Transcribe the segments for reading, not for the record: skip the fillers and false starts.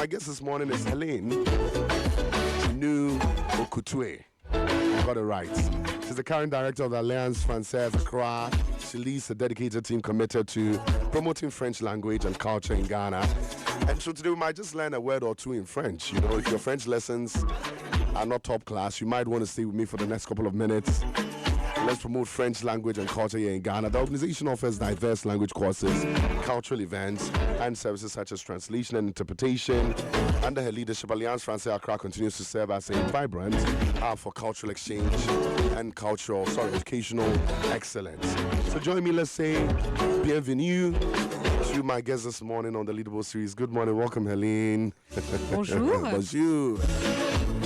My guest this morning is Hélène Geneau-Okutue. I got it right. She's the current director of the Alliance Française Accra. She leads a dedicated team committed to promoting French language and culture in Ghana. And so today we might just learn a word or two in French. You know, if your French lessons are not top class, you might want to stay with me for the next couple of minutes. Let's promote French language and culture here in Ghana. The organization offers diverse language courses, cultural events, and services such as translation and interpretation. Under her leadership, Alliance Française Accra continues to serve as a vibrant hub for cultural exchange and educational excellence. So join me, let's say, bienvenue to my guest this morning on the Leaderable Series. Good morning, welcome, Hélène. Bonjour. Bonjour.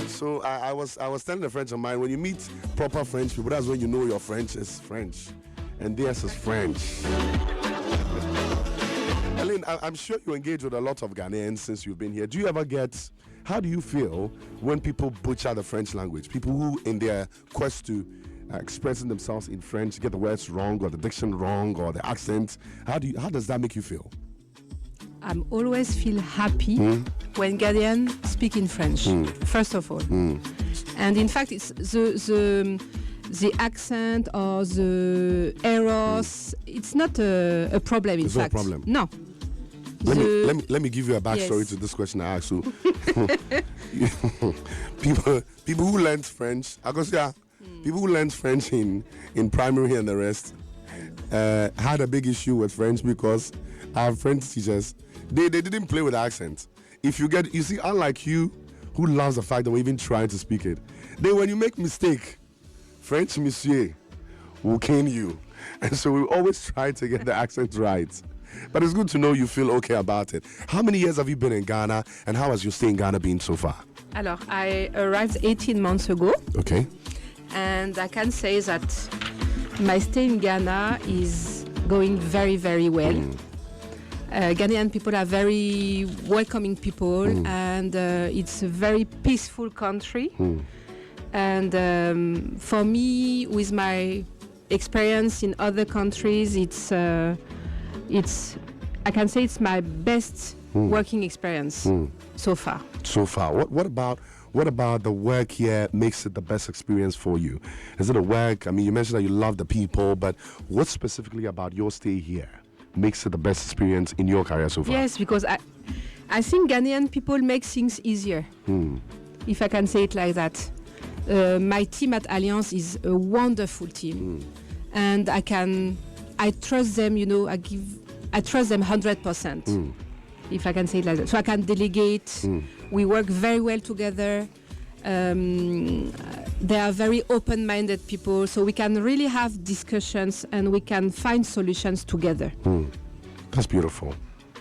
So I was telling a friend of mine, when you meet proper French people, that's when you know your French is French, and theirs is French. Hélène, I'm sure you engage with a lot of Ghanaians since you've been here. Do you ever how do you feel when people butcher the French language? People who, in their quest to expressing themselves in French, get the words wrong or the diction wrong or the accent. How does that make you feel? I'm always feel happy when Ghanaians speak in French, first of all. And in fact, it's the accent or the errors, it's not a problem, in fact. It's not a problem? No. Let me give you a backstory to this question I asked you. people who learn French, people who learned French in primary and the rest had a big issue with French because our French teachers, they didn't play with accent. You see, unlike you, who loves the fact that we're even trying to speak it, when you make mistake, French monsieur will cane you. And so we always try to get the accent right. But it's good to know you feel okay about it. How many years have you been in Ghana, and how has your stay in Ghana been so far? Alors, I arrived 18 months ago. Okay. And I can say that my stay in Ghana is going very, very well. Ghanaian people are very welcoming people, and it's a very peaceful country. And for me, with my experience in other countries, I can say it's my best working experience so far. So far, what about the work here makes it the best experience for you? Is it a work? I mean, you mentioned that you love the people, but what specifically about your stay here makes it the best experience in your career so far? Yes, because I think Ghanaian people make things easier, if I can say it like that. My team at Alliance is a wonderful team, and I trust them. You know, I trust them 100%. If I can say it like that. So I can delegate. We work very well together. They are very open-minded people, so we can really have discussions and we can find solutions together. That's beautiful.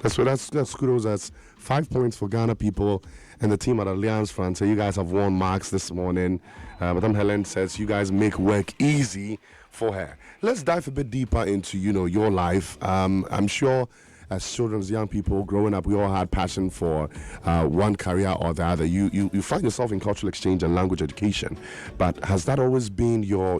That's kudos. That's 5 points for Ghana people and the team at Alliance France. You guys have won marks this morning. Madame Hélène says you guys make work easy for her. Let's dive a bit deeper into your life. I'm sure as children, as young people growing up, we all had passion for one career or the other. You find yourself in cultural exchange and language education, but has that always been your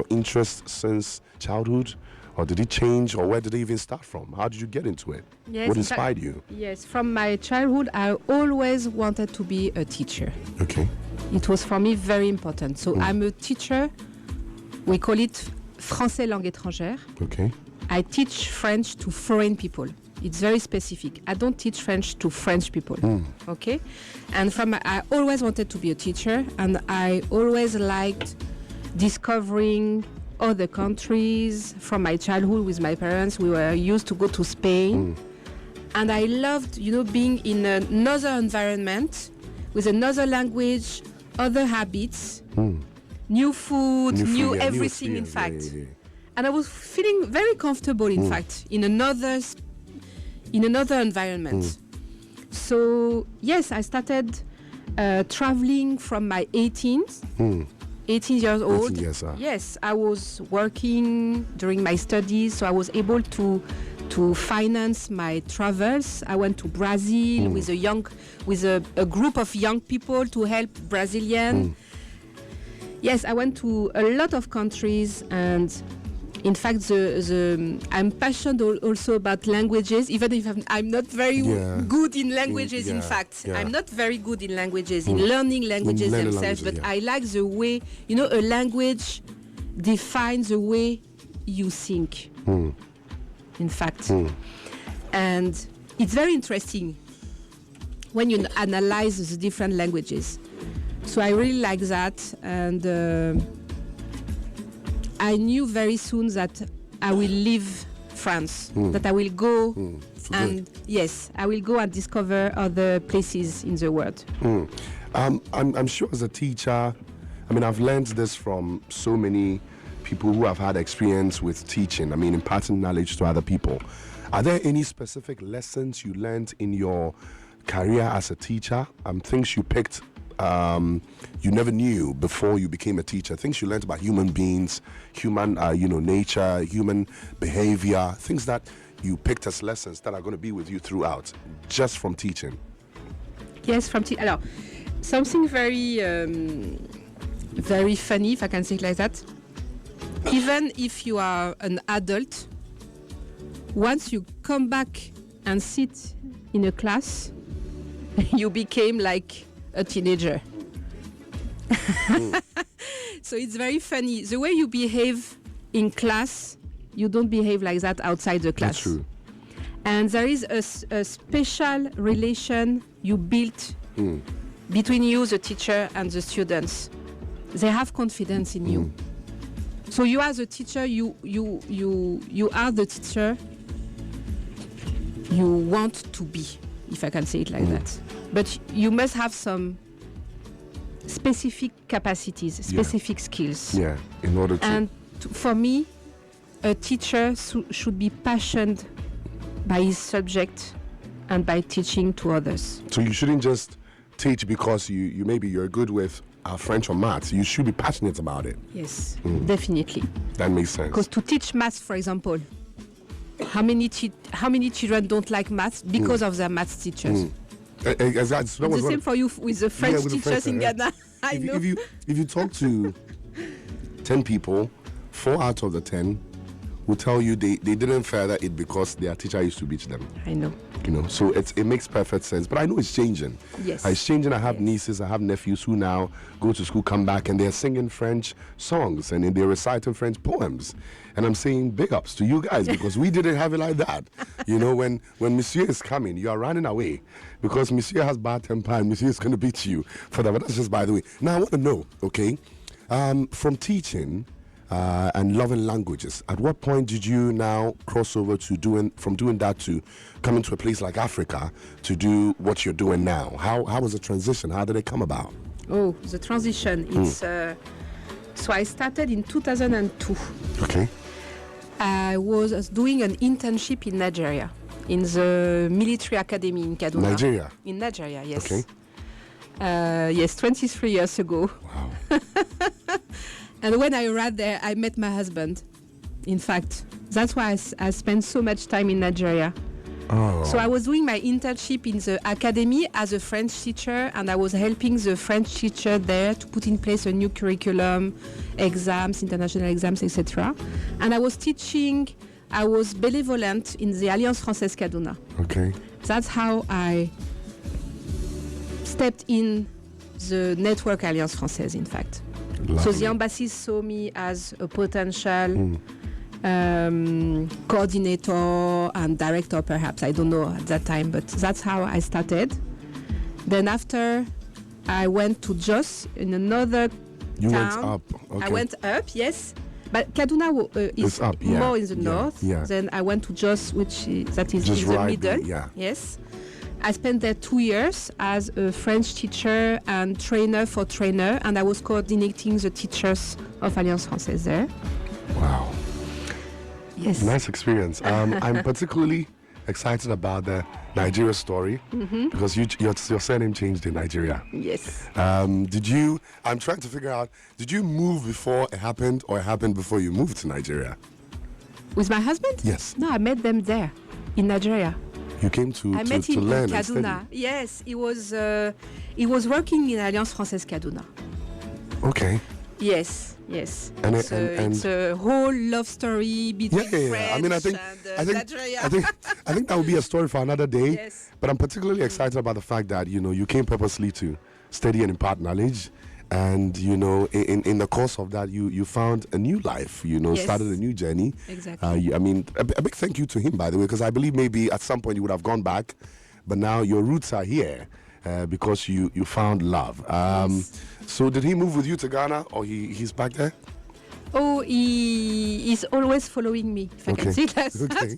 interest since childhood, or did it change, or where did it even start from? How did you get into it? Yes, what inspired you? Yes, from my childhood, I always wanted to be a teacher. Okay. It was for me very important. So I'm a teacher. We call it Français langue étrangère. Okay. I teach French to foreign people. It's very specific. I don't teach French to French people. Okay? And I always wanted to be a teacher, and I always liked discovering other countries. From my childhood with my parents, we were used to go to Spain. And I loved, being in another environment with another language, other habits, new food, new everything, in fact. Yeah. And I was feeling very comfortable, in fact, in another environment. So, yes, I started traveling from my 18 years old. 18 years, Yes, I was working during my studies, so I was able to finance my travels. I went to Brazil with a group of young people to help Brazilians. Yes, I went to a lot of countries, and In fact, I'm passionate also about languages, even if I'm not very good in languages. In fact, I'm not very good in languages, in learning languages themselves. But I like the way, a language defines the way you think. In fact, and it's very interesting when you analyze the different languages. So I really like that, and I knew very soon that I will leave France, that I will go and I will go and discover other places in the world. I'm sure as a teacher, I mean, I've learned this from so many people who have had experience with teaching, I mean, imparting knowledge to other people. Are there any specific lessons you learned in your career as a teacher? Things you picked you never knew before you became a teacher, things you learned about human beings, human nature, human behavior, things that you picked as lessons that are going to be with you throughout, just from teaching? Yes, from teaching. Something very very funny, if I can say it like that. Even if you are an adult, once you come back and sit in a class, you became like a teenager. So it's very funny. The way you behave in class, you don't behave like that outside the class. That's true. And there is a special relation you built between you, the teacher, and the students. They have confidence in you. So you as a teacher, you are the teacher you want to be, if I can say it like that. But you must have some specific capacities, specific skills. Yeah, in order to... And for me, a teacher should be passionate by his subject and by teaching to others. So you shouldn't just teach because you maybe you're good with French or maths. You should be passionate about it. Yes, definitely. That makes sense. Because to teach maths, for example, how many children don't like maths because of their maths teachers? Exactly. The same for you with the French teachers in Ghana. I know. If you talk to 10 people, 4 out of the 10 will tell you they didn't further it because their teacher used to beat them. I know. So it makes perfect sense. But I know it's changing. Yes. It's changing. I have nieces, I have nephews who now go to school, come back, and they're singing French songs and they're reciting French poems. And I'm saying big ups to you guys because we didn't have it like that. When Monsieur is coming, you are running away because Monsieur has bad temper and Monsieur is going to beat you for that. But that's just by the way. Now I want to know, okay, from teaching and loving languages, at what point did you now cross over to doing that to coming to a place like Africa to do what you're doing now? How was the transition? How did it come about? Oh, the transition. It's so I started in 2002. Okay. I was doing an internship in Nigeria, in the military academy in Kaduna. Nigeria? In Nigeria, yes. Okay. Yes, 23 years ago. Wow. And when I arrived there, I met my husband. In fact, that's why I spent so much time in Nigeria. Oh. So I was doing my internship in the academy as a French teacher, and I was helping the French teacher there to put in place a new curriculum, exams, international exams, etc. And I was teaching, I was benevolent in the Alliance Française Kaduna. Okay. That's how I stepped in the network Alliance Française, in fact. Lovely. So the embassy saw me as a potential coordinator and director, perhaps. I don't know at that time, but that's how I started. Then after, I went to Jos in another You town. went up. Okay. I went up, yes. But Kaduna is up, more in the north. Yeah. Then I went to Jos, that is Just in the right middle. there, yeah. Yes. I spent there 2 years as a French teacher and trainer for trainer, and I was coordinating the teachers of Alliance Française there. Wow. Yes. Nice experience. I'm particularly excited about the Nigeria story because your surname changed in Nigeria. Yes. I'm trying to figure out, did you move before it happened or it happened before you moved to Nigeria? With my husband? Yes. No, I met them there in Nigeria. You came to I met him learn in and study. Kaduna. Yes, he was working in Alliance Française Kaduna. Okay. Yes. And it's a whole love story between French I mean, I think that would be a story for another day. Yes. But I'm particularly excited about the fact that you came purposely to study and impart knowledge, and in the course of that, you found a new life. Yes. Started a new journey. Exactly. I mean, a big thank you to him, by the way, because I believe maybe at some point you would have gone back, but now your roots are here. Because you found love. Yes. So did he move with you to Ghana, or he's back there? Oh, he is always following me, if I can say that. Okay.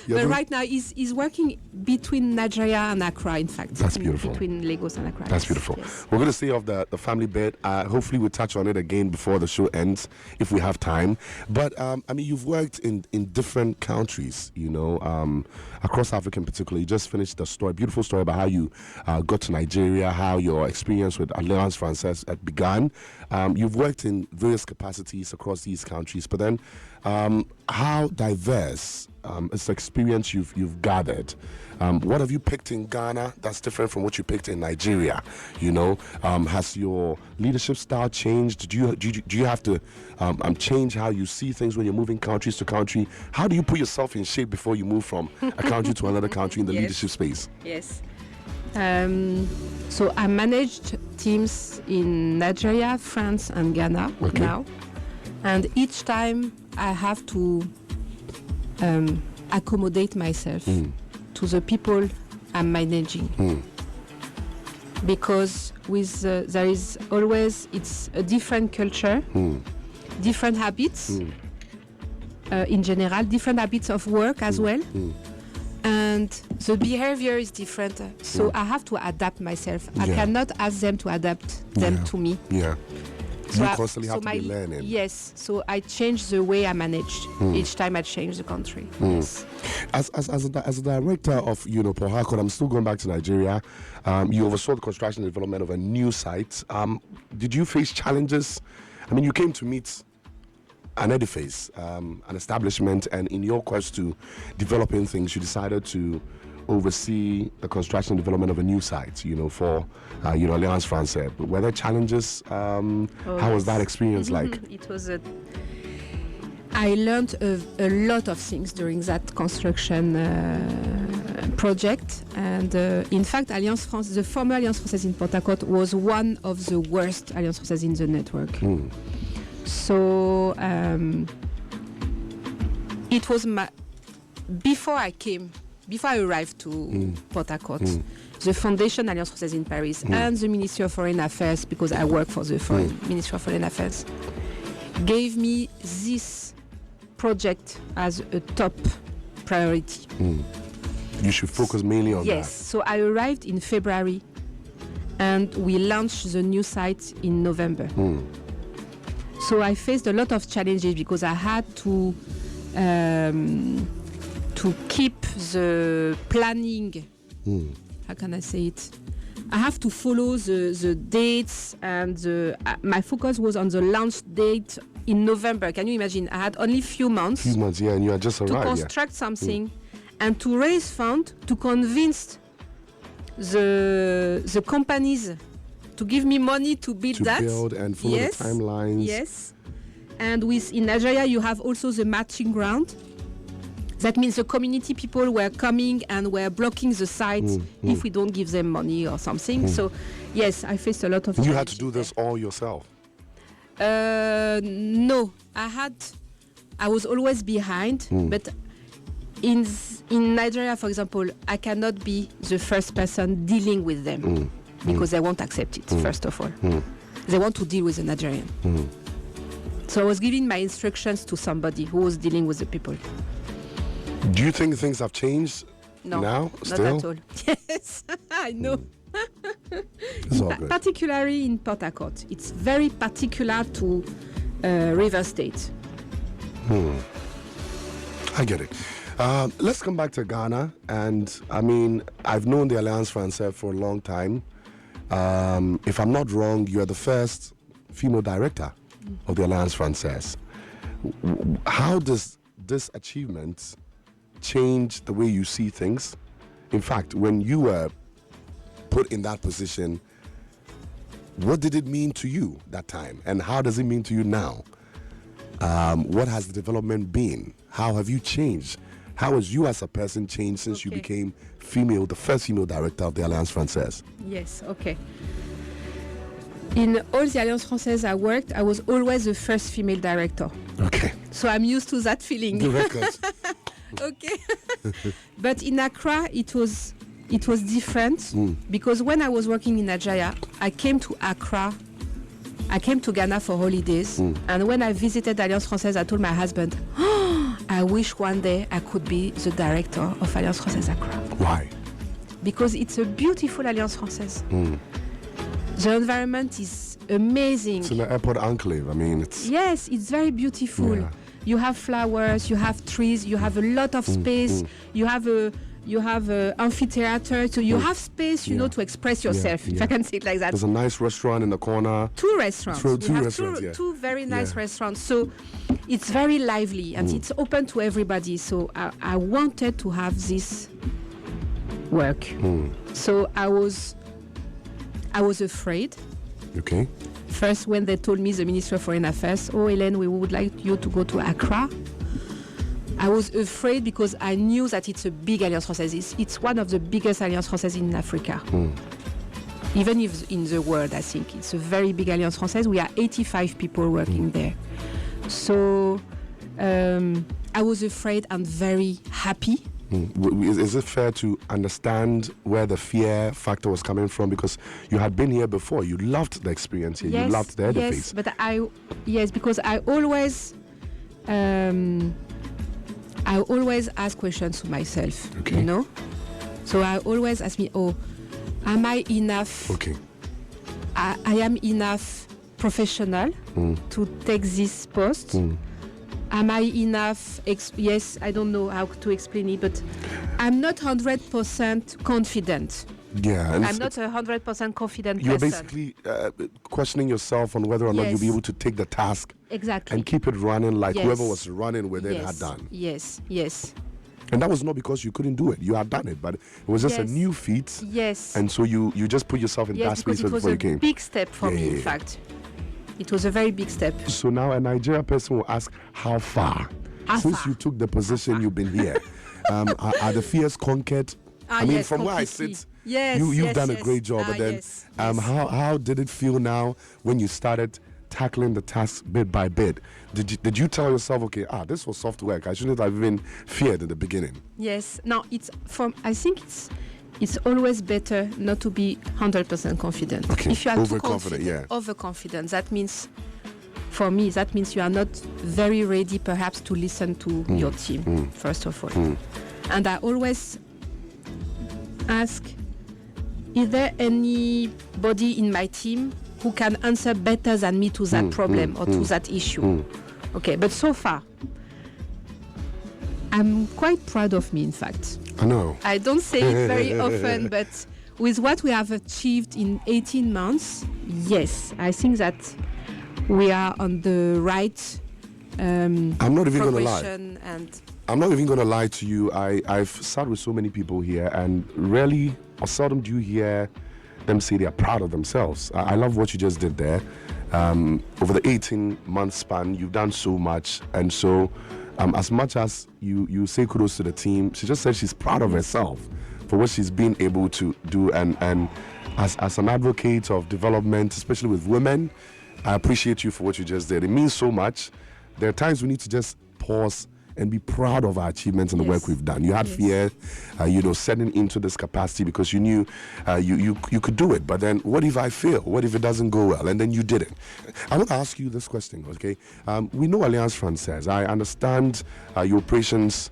But right now, he's working between Nigeria and Accra, in fact. That's beautiful. Between Lagos and Accra. That's beautiful. Yes. We're going to stay off the family bit. Hopefully we'll touch on it again before the show ends, if we have time. But, I mean, you've worked in different countries, across Africa in particular. You just finished the story, beautiful story about how you got to Nigeria, how your experience with Alliance Française began. You've worked in various capacities across these countries, but then how diverse is the experience you've gathered? What have you picked in Ghana that's different from what you picked in Nigeria? Has your leadership style changed? Do you have to change how you see things when you're moving countries to country? How do you put yourself in shape before you move from a country to another country in the leadership space? Yes. So I managed teams in Nigeria, France, and Ghana now. And each time I have to accommodate myself to the people I'm managing. Because there is always, it's a different culture, different habits in general, different habits of work as well. And the behavior is different, so I have to adapt myself. I cannot ask them to adapt them to me. So you constantly have to be learning. Yes, so I changed the way I managed each time I changed the country. Yes. As a director of Port Harcourt, I'm still going back to Nigeria. You oversaw the construction and development of a new site. Did you face challenges? I mean, you came to meet an edifice, an establishment, and in your quest to developing things, you decided to oversee the construction and development of a new site, for Alliance Française. But were there challenges? How was that experience like? It was I learned a lot of things during that construction project, and in fact, the former Alliance Française in Port Harcourt was one of the worst Alliance Française in the network. So it was before I arrived to Port Harcourt, the Foundation Alliance Française in Paris and the Ministry of Foreign Affairs, because I work for the Ministry of Foreign Affairs, gave me this project as a top priority. You should focus mainly on that. Yes, so I arrived in February and we launched the new site in November. So I faced a lot of challenges because I had to keep the planning. How can I say it? I have to follow the dates, and my focus was on the launch date in November. Can you imagine? I had only few months. And you had just arrived. To construct something and to raise funds to convince the companies to give me money to build that. To build and follow the timelines. Yes. And in Nigeria, you have also the matching ground. That means the community people were coming and were blocking the site if we don't give them money or something. So, yes, I faced a lot of. You had to do this all yourself? No, I was always behind, but in Nigeria, for example, I cannot be the first person dealing with them because they won't accept it. First of all, they want to deal with the Nigerian. So I was giving my instructions to somebody who was dealing with the people. Do you think things have changed now? Not at all. Yes, I know. It's all good. Particularly in Port Harcourt. It's very particular to River State. I get it. Let's come back to Ghana. And, I mean, I've known the Alliance Française for a long time. If I'm not wrong, you're the first female director of the Alliance Française. How does this achievement change the way you see things? In fact, when you were put in that position, What did it mean to you that time? And how does it mean to you now? What has the development been? How have you changed? How has you as a person changed since you became the first female director of the Alliance Française? Yes, okay. In all the Alliance Française I worked, I was always the first female director. Okay. So I'm used to that feeling. The records. Okay. But in Accra, it was different because when I was working in Ajaya, I came to Accra. I came to Ghana for holidays, and when I visited Alliance Française, I told my husband, I wish one day I could be the director of Alliance Française Accra. Why? Because it's a beautiful Alliance Française. The environment is amazing. It's in the airport enclave. I mean, it's... Yes, it's very beautiful. Yeah. You have flowers, you have trees, you have a lot of space, you have a amphitheater, so you have space, you know, to express yourself, if I can say it like that. There's a nice restaurant in the corner. Two restaurants. Two very nice restaurants. So it's very lively and it's open to everybody. So I wanted to have this work. So I was afraid. Okay. First, when they told me, the Minister of Foreign Affairs, Hélène, we would like you to go to Accra. I was afraid because I knew that it's a big Alliance Française. It's one of the biggest Alliance Française in Africa. Even if in the world, I think. It's a very big Alliance Française. We are 85 people working there. So I was afraid and very happy. Is it fair to understand where the fear factor was coming from? Because you had been here before. You loved the experience here. Yes, you loved the edifice. Yes, because I always ask questions to myself, you know? So I always ask me, am I enough? Okay. I am enough professional to take this post? Am I enough? Yes, I don't know how to explain it, but I'm not 100% confident. Yeah, I'm not 100% confident You're person. basically questioning yourself on whether or not you'll be able to take the task and keep it running like whoever was running with it had done. Yes. And that was not because you couldn't do it. You had done it, but it was just a new feat. Yes. And so you just put yourself in that space before you came. It was a big step for me, in fact. It was a very big step. So now a Nigerian person will ask, how far? Since you took the position, you've been here. Are the fears conquered? I mean, from where I sit, you've done a great job. But then, how did it feel now when you started tackling the task bit by bit? Did you tell yourself, okay, this was soft work, I shouldn't have even feared in the beginning? Yes. No, I think it's always better not to be 100% confident. Okay. If you are overconfident, overconfident, that means, for me, you are not very ready perhaps to listen to your team, first of all. And I always ask, is there anybody in my team who can answer better than me to that problem or to that issue? Okay, but so far, I'm quite proud of me, in fact. I know. I don't say it very often, but with what we have achieved in 18 months, yes, I think that we are on the right I'm not even going to lie. And I'm not even going to lie to you. I've sat with so many people here, and rarely or seldom do you hear them say they are proud of themselves. I love what you just did there. Over the 18-month span, you've done so much, and so as much as you say kudos to the team, she just said she's proud of herself for what she's been able to do, and as an advocate of development, especially with women, I appreciate you for what you just did. It means so much. There are times we need to just pause and be proud of our achievements and the work we've done. You had fear, setting into this capacity because you knew you could do it. But then, what if I fail? What if it doesn't go well? And then you did it. I want to ask you this question, okay? We know Alliance Française. I understand your operations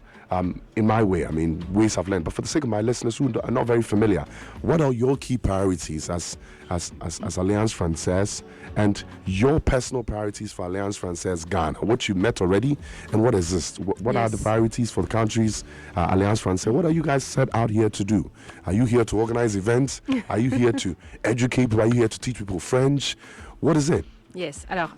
in my way. I mean, ways I've learned. But for the sake of my listeners who are not very familiar, what are your key priorities as Alliance Française, and your personal priorities for Alliance Française Ghana? What you met already, and what exists? What are the priorities for the countries, Alliance Française? What are you guys set out here to do? Are you here to organize events? Are you here to educate people? Are you here to teach people French? What is it? Yes. Alors,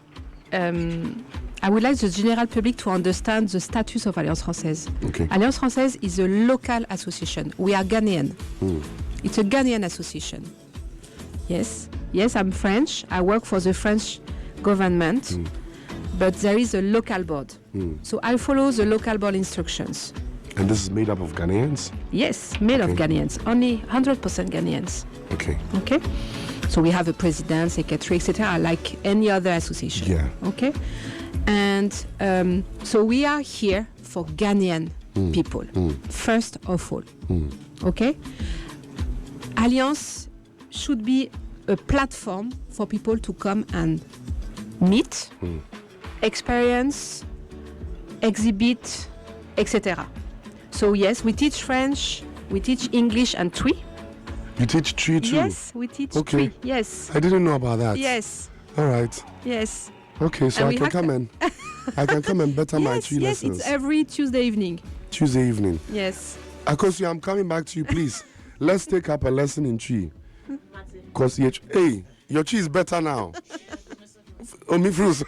I would like the general public to understand the status of Alliance Française. Okay. Alliance Française is a local association. We are Ghanaian. It's a Ghanaian association. Yes, I'm French. I work for the French government, but there is a local board. So I follow the local board instructions. And this is made up of Ghanaians? Yes, made of Ghanaians, only 100% Ghanaians. Okay. Okay. So we have a president, secretary, etc., like any other association. Yeah. Okay. And so we are here for Ghanaian people, first of all. Okay. Alliance should be a platform for people to come and meet, experience, exhibit, etc. So yes, we teach French, we teach English and Twi. You teach Twi too? Yes, we teach Twi. Yes. I didn't know about that. Yes. All right. Yes. Okay, so I can come in. I can come and better my Twi lessons. Yes, it's every Tuesday evening. Tuesday evening. Yes. Akosu, I'm coming back to you, please. Let's take up a lesson in Twi. Because hey, your Twi is better now. Oh, me fruits. So,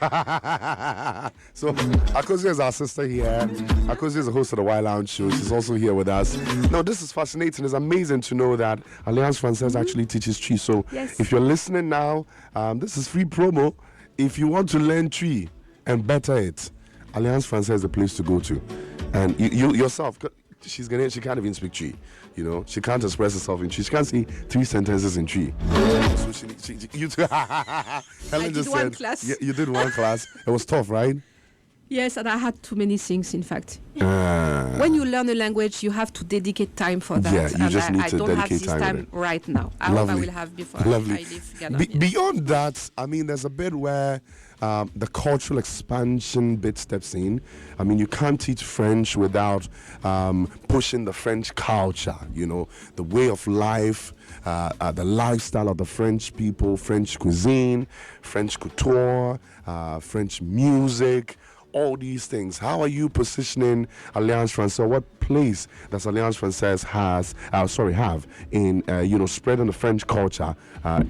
Akosi is our sister here. Akosi is the host of the Wild Lounge Show. She's also here with us. Now, this is fascinating. It's amazing to know that Alliance Française actually teaches Twi. So, if you're listening now, this is free promo. If you want to learn Twi and better it, Alliance Française is the place to go to. And you yourself, she's Ghanaian, she can't even speak Twi. You know, she can't express herself in Twi. She can't say 3 sentences in Twi. So you Helen just said, class. Yeah, you did one class. It was tough, right? Yes, and I had too many things, in fact. When you learn a language, you have to dedicate time for that. Yeah, you just need to dedicate time. I don't have this time right now. I hope I will have before I leave Ghana. Beyond that, I mean, there's a bit where the cultural expansion bit steps in. I mean, you can't teach French without pushing the French culture, you know, the way of life, the lifestyle of the French people, French cuisine, French couture, French music, all these things. How are you positioning Alliance Française? What place does Alliance Française have in spreading the French culture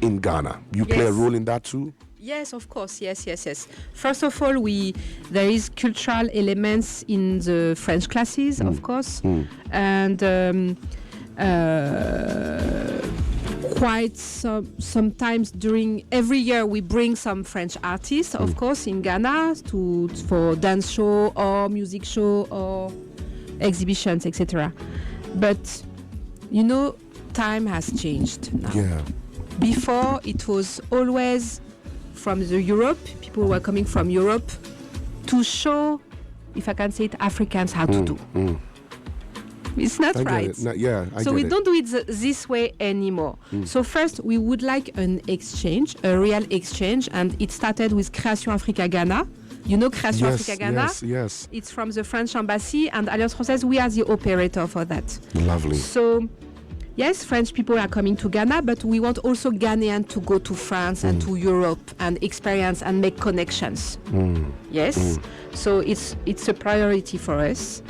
in Ghana? You play a role in that too? Yes, of course. Yes. First of all, there is cultural elements in the French classes, of course, and quite sometimes during every year we bring some French artists, of course, in Ghana for dance show or music show or exhibitions, etc. But time has changed now. Yeah. Before it was always from the Europe. People were coming from Europe to show, if I can say it, Africans how to do. It's not right. So we don't do it this way anymore. So first, we would like an exchange, a real exchange, and it started with Création Africa Ghana. You know Création Africa Ghana? Yes. It's from the French Embassy, and Alliance Française, we are the operator for that. Lovely. So, yes, French people are coming to Ghana, but we want also Ghanaians to go to France and to Europe and experience and make connections. Yes. So it's a priority for us.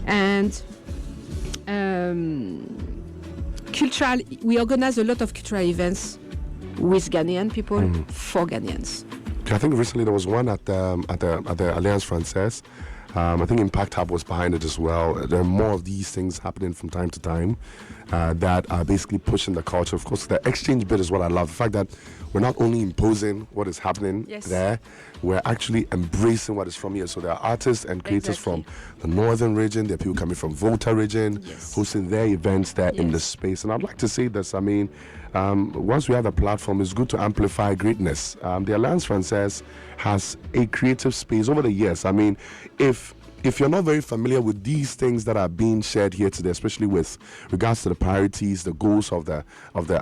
And cultural, we organize a lot of cultural events with Ghanaian people for Ghanaians. I think recently there was one at the Alliance Française. I think Impact Hub was behind it as well. There are more of these things happening from time to time that are basically pushing the culture. Of course, the exchange bit is what I love. The fact that we're not only imposing what is happening there, we're actually embracing what is from here. So there are artists and creators from the northern region. There are people coming from Volta region, hosting their events there in the space. And I'd like to say this, I mean, once we have a platform, it's good to amplify greatness. The Alliance Française has a creative space over the years. I mean, if you're not very familiar with these things that are being shared here today, especially with regards to the priorities, the goals of the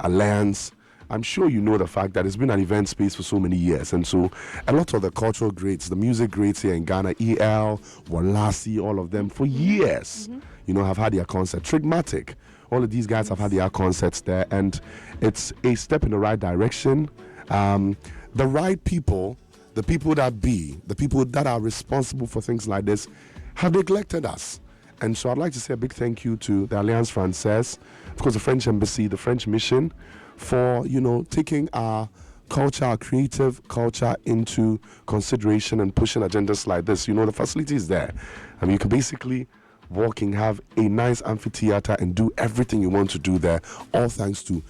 Alliance, I'm sure you know the fact that it's been an event space for so many years. And so a lot of the cultural greats, the music greats here in Ghana, EL, Walasi, all of them, for years, have had their concert. Trigmatic, all of these guys have had their concerts there. And it's a step in the right direction. The right people, the people that are responsible for things like this, have neglected us. And so I'd like to say a big thank you to the Alliance Française, of course, the French Embassy, the French Mission, for, taking our culture, our creative culture into consideration and pushing agendas like this. The facility is there. I mean, you can basically walk in, have a nice amphitheater and do everything you want to do there, all thanks to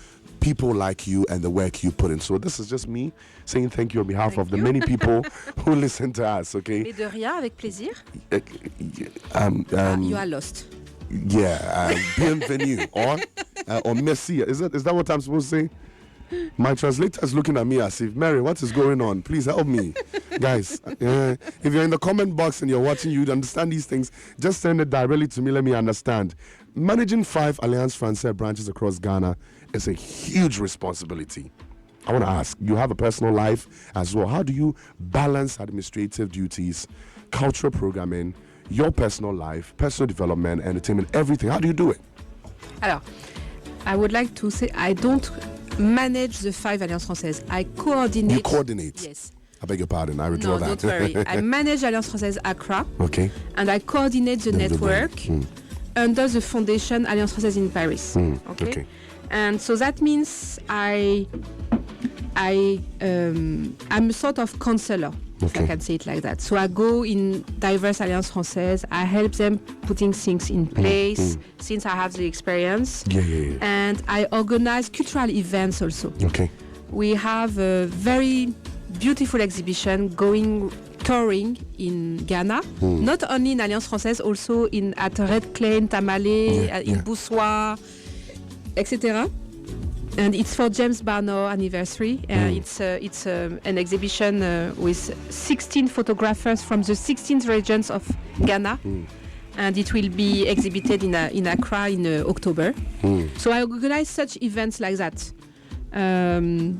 people like you and the work you put in. So this is just me saying thank you on behalf of the many people who listen to us, okay? Mais de rien, avec plaisir. You are lost. Yeah, bienvenue or merci. Is that what I'm supposed to say? My translator is looking at me as if, Mary, what is going on? Please help me. Guys, if you're in the comment box and you're watching, you'd understand these things. Just send it directly to me. Let me understand. Managing 5 Alliance Française branches across Ghana is a huge responsibility. I want to ask, you have a personal life as well. How do you balance administrative duties, cultural programming, your personal life, personal development, entertainment, everything? How do you do it? Alors, I would like to say I don't manage the 5 Alliance Française. I coordinate. You coordinate? Yes. I beg your pardon. I withdraw that. No, don't worry. I manage Alliance Française Accra. Okay. And I coordinate the network under the foundation Alliance Française in Paris. Okay. And so that means I'm a sort of counselor, if I can say it like that. So I go in diverse Alliance Française. I help them putting things in place since I have the experience. Yeah. And I organize cultural events also. Okay. We have a very beautiful exhibition touring in Ghana, not only in Alliance Française, also at Red Clay, in Tamale, in Boussois, etc. And it's for James Barnor anniversary. It's an exhibition with 16 photographers from the 16 regions of Ghana. And it will be exhibited in Accra in October. So I organize such events like that.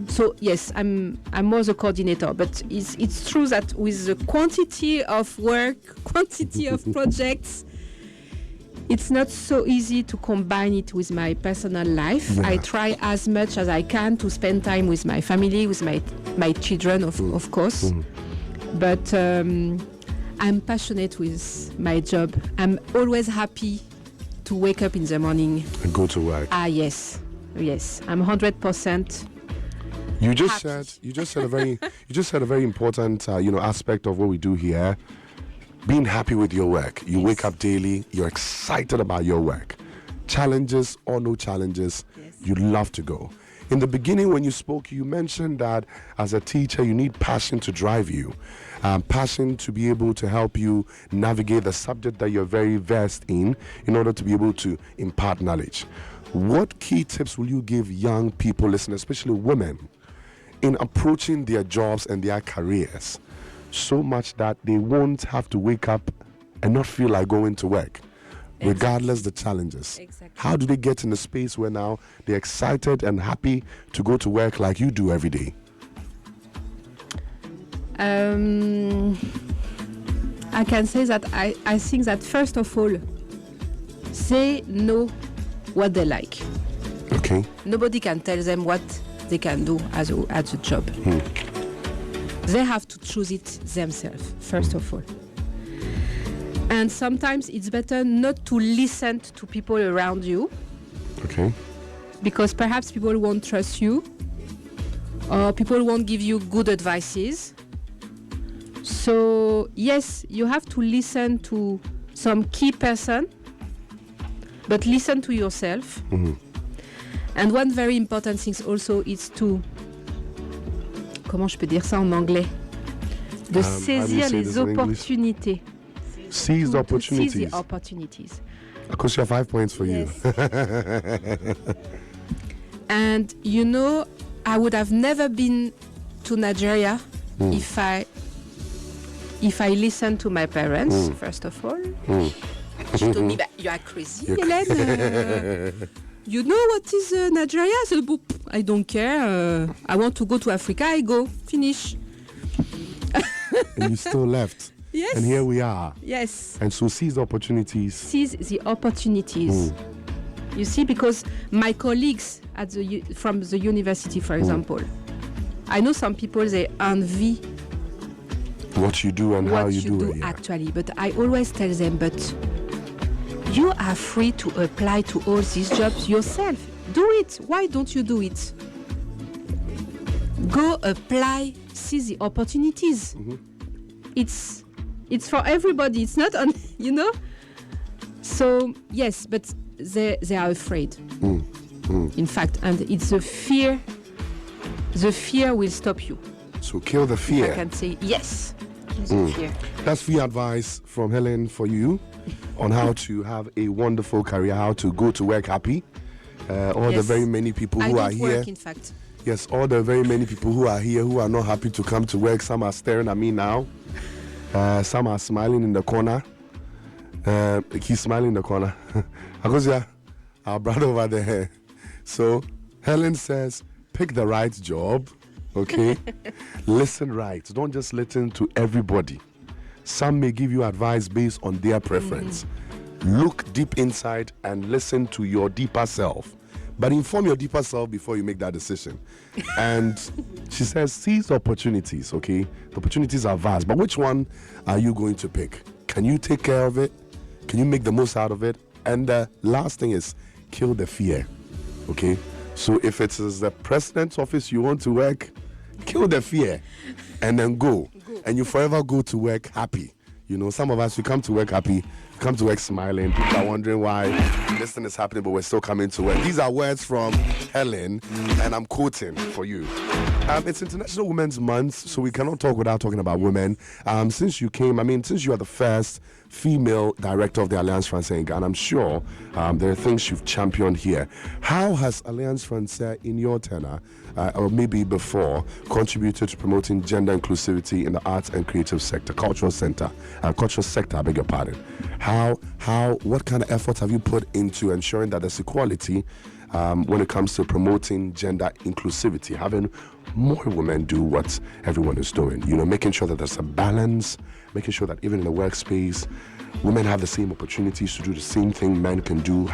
So yes, I'm more the coordinator, but it's true that with the quantity of work, quantity of projects, it's not so easy to combine it with my personal life. Yeah. I try as much as I can to spend time with my family, with my children, of course. But I'm passionate with my job. I'm always happy to wake up in the morning and go to work. Yes, I'm 100%. You just said a very important aspect of what we do here. Being happy with your work. You wake up daily, you're excited about your work. Challenges or no challenges, you love to go. In the beginning, when you spoke, you mentioned that as a teacher, you need passion to drive you. Passion to be able to help you navigate the subject that you're very versed in order to be able to impart knowledge. What key tips will you give young people listening, especially women, in approaching their jobs and their careers so much that they won't have to wake up and not feel like going to work, regardless the challenges? Exactly. How do they get in a space where now they're excited and happy to go to work like you do every day? I can say that I think that first of all, they know what they like. Okay. Nobody can tell them what they can do as a job. They have to choose it themselves, first of all. And sometimes it's better not to listen to people around you. Okay. Because perhaps people won't trust you, or people won't give you good advices. So, yes, you have to listen to some key person, but listen to yourself. And one very important thing also is to, comment je peux dire ça en anglais? De saisir les opportunités. Seize the opportunities. Seize the opportunities. Because you have 5 points for you. And I would have never been to Nigeria if I listened to my parents, first of all. She told me, you are crazy, Hélène. You know what is Nigeria? I said, I don't care. I want to go to Africa. I go. Finish. And you still left. Yes. And here we are. Yes. And so seize the opportunities. Seize the opportunities. You see, because my colleagues from the university, for example, I know some people, they envy what you do and how you do it. Actually, but I always tell them, but you are free to apply to all these jobs yourself. Do it. Why don't you do it? Go apply, seize the opportunities. It's for everybody. It's not on, So yes, but they are afraid. in fact, and it's the fear. The fear will stop you. So kill the fear. I can say yes. The fear. That's free advice from Helen for you on how to have a wonderful career, how to go to work happy. All the very many people who are here. Work, in fact. Yes, all the very many people who are here who are not happy to come to work. Some are staring at me now. Some are smiling in the corner. He's smiling in the corner. Agosia, our brother over there. So Helen says, pick the right job, okay? Listen right. Don't just listen to everybody. Some may give you advice based on their preference. Look deep inside and listen to your deeper self. But inform your deeper self before you make that decision. And she says, seize opportunities, okay? The opportunities are vast, but which one are you going to pick? Can you take care of it? Can you make the most out of it? And the last thing is, kill the fear, okay? So if it is the president's office you want to work, kill the fear and then go. And you forever go to work happy. You know, some of us, we come to work happy, come to work smiling. People are wondering why this thing is happening, but we're still coming to work. These are words from Helen, and I'm quoting for you. It's International Women's Month, so we cannot talk without talking about women. Since you are the first female director of the Alliance Française in Ghana, I'm sure there are things you've championed here. How has Alliance Française, in your tenure, or maybe before, contributed to promoting gender inclusivity in the arts and creative sector, cultural sector, I beg your pardon? What kind of efforts have you put into ensuring that there's equality when it comes to promoting gender inclusivity, having more women do what everyone is doing, you know, making sure that there's a balance, making sure that even in the workspace, women have the same opportunities to do the same thing men can do?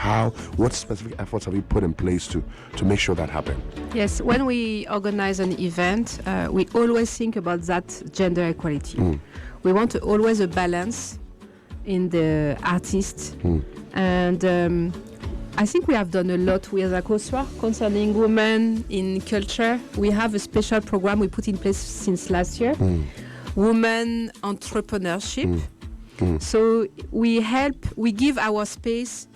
What specific efforts have you put in place to make sure that happens? Yes, when we organize an event, we always think about that gender equality. We want always a balance in the artists. And I think we have done a lot with Akoswa concerning women in culture. We have a special program we put in place since last year, women entrepreneurship. So we give our space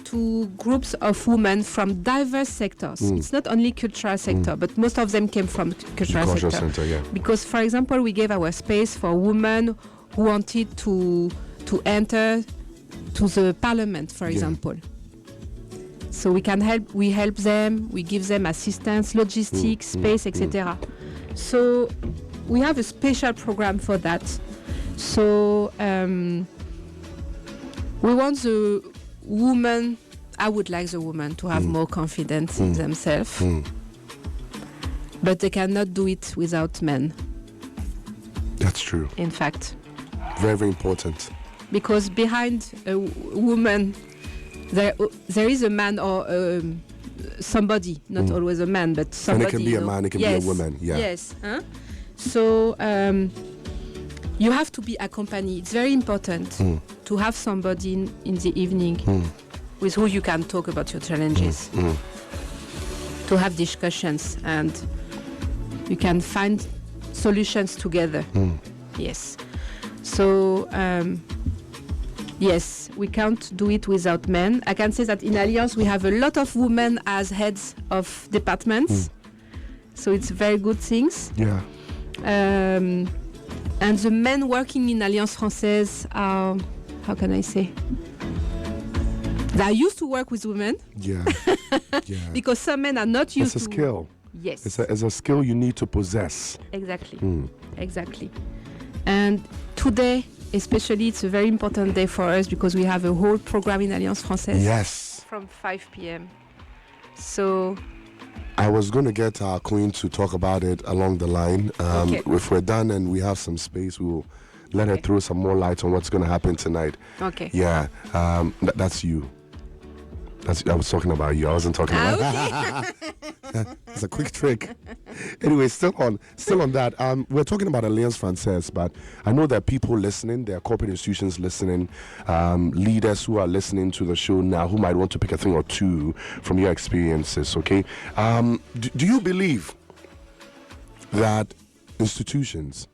to groups of women from diverse sectors. It's not only cultural sector, but most of them came from cultural sector. Yeah. Because, for example, we gave our space for women who wanted to enter to the parliament, for example. So we help them, we give them assistance, logistics, space, etc. So we have a special program for that. So we want the woman, I would like the woman to have more confidence in themselves, but they cannot do it without men. That's true. In fact. Very, very important. Because behind a woman, there is a man or somebody, not always a man, but somebody. And it can be a man, it can be a woman. Yeah. Yes. So you have to be accompanied. It's very important to have somebody in the evening with who you can talk about your challenges, to have discussions, and you can find solutions together. Yes. So yes, we can't do it without men. I can say that in Alliance we have a lot of women as heads of departments, so it's very good things. Yeah. And the men working in Alliance Française are, how can I say? They are used to work with women. Yeah. Because some men are not used to. It's a skill. Yes. It's a skill you need to possess. Exactly. Exactly. And today, especially, it's a very important day for us because we have a whole program in Alliance Française. Yes. From 5 p.m. So I was going to get our queen to talk about it along the line. Okay. If we're done and we have some space, we will let her throw some more light on what's going to happen tonight. Okay. Yeah. That's you. I was talking about you. I wasn't talking about It's a quick trick. Anyway, still on that. We're talking about Alliance Française, but I know there are people listening. There are corporate institutions listening, leaders who are listening to the show now who might want to pick a thing or two from your experiences. Okay, do you believe that institutions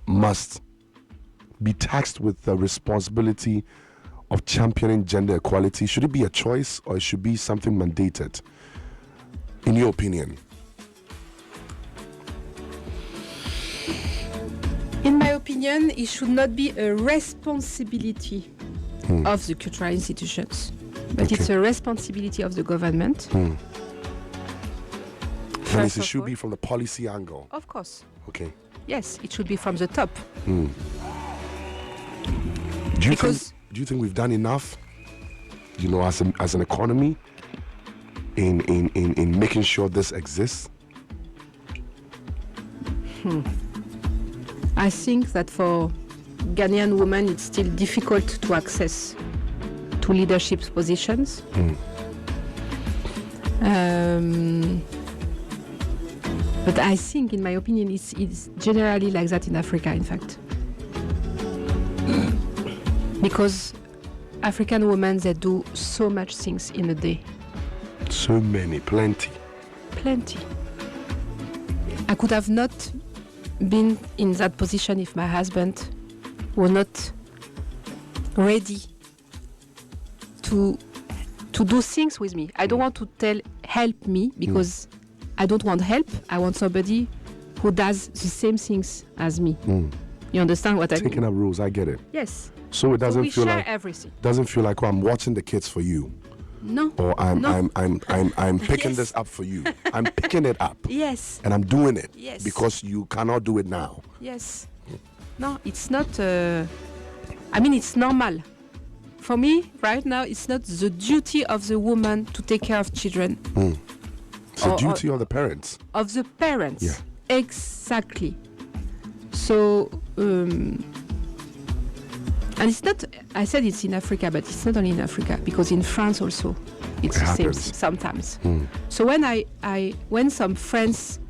must be taxed with the responsibility of championing gender equality? Should it be a choice or it should be something mandated? In your opinion? In my opinion, it should not be a responsibility of the cultural institutions, but it's a responsibility of the government. That means it should be from the policy angle. Of course. Okay. Yes, it should be from the top. Do you think we've done enough, you know, as an economy in making sure this exists? I think that for Ghanaian women, it's still difficult to access to leadership positions. But I think, in my opinion, it's generally like that in Africa, in fact. Because African women, they do so much things in a day. So many, plenty. I could have not been in that position if my husband was not ready to do things with me. I don't want to help me, because I don't want help. I want somebody who does the same things as me. You understand what I mean? Taking up rules, I get it. Yes. So it doesn't we feel share like everything. Doesn't feel like, oh, I'm watching the kids for you. No. Or I'm picking Yes. this up for you. I'm picking it up. Yes. And I'm doing it. Yes. Because you cannot do it now. Yes. No, it's not. It's normal. For me, right now, it's not the duty of the woman to take care of children. It's the duty of the parents. Of the parents. Yeah. Exactly. So, and it's not, I said it's in Africa, but it's not only in Africa, because in France also, it's It the same happens. sometimes. So when some friends,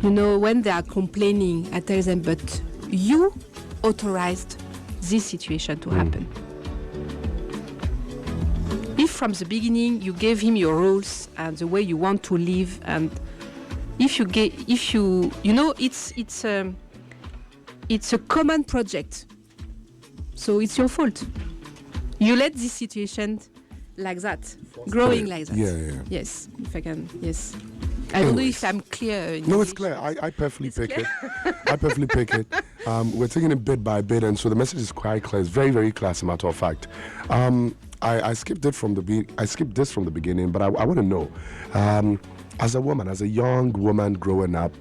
when they are complaining, I tell them, but you authorized this situation to happen. If from the beginning you gave him your rules and the way you want to live, and it's a common project, so it's your fault. You let this situation like that, growing like that. Yeah. Yes, if I can. Yes. I don't know if I'm clear. In No, it's English. clear. I perfectly pick it. I perfectly pick it. We're taking it bit by bit, and so the message is quite clear. It's very, very clear, as a matter of fact. I skipped it from I skipped this from the beginning, but I want to know, as a woman, as a young woman growing up,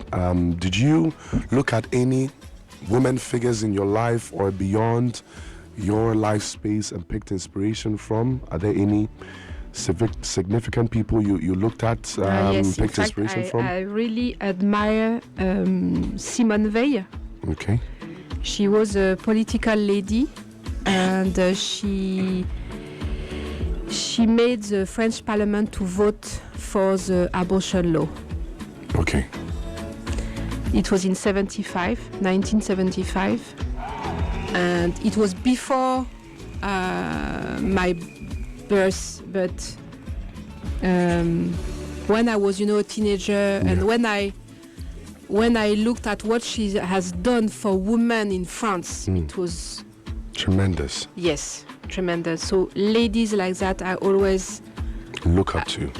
did you look at any women figures in your life or beyond your life space and picked inspiration from? Are there any significant people you looked at, Yes, picked in fact, inspiration from? I really admire Simone Veil. Okay. She was a political lady, and she made the French Parliament to vote for the abortion law. Okay. It was in 1975, and it was before my birth, but when I was, a teenager, and when I looked at what she has done for women in France, it was tremendous. Yes, tremendous. So ladies like that, I always look up to.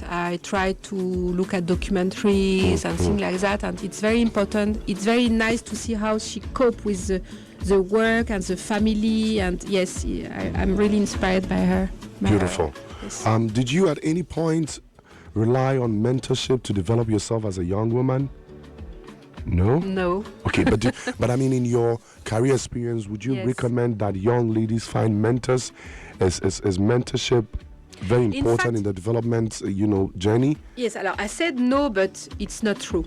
I try to look at documentaries and things like that, and it's very important. It's very nice to see how she cope with the work and the family, and yes, I'm really inspired by her. Beautiful. Yes. Did you at any point rely on mentorship to develop yourself as a young woman? No? No. Okay, but I mean, in your career experience, would you recommend that young ladies find mentors? Is mentorship very important in the development, journey? Yes, I said no, but it's not true.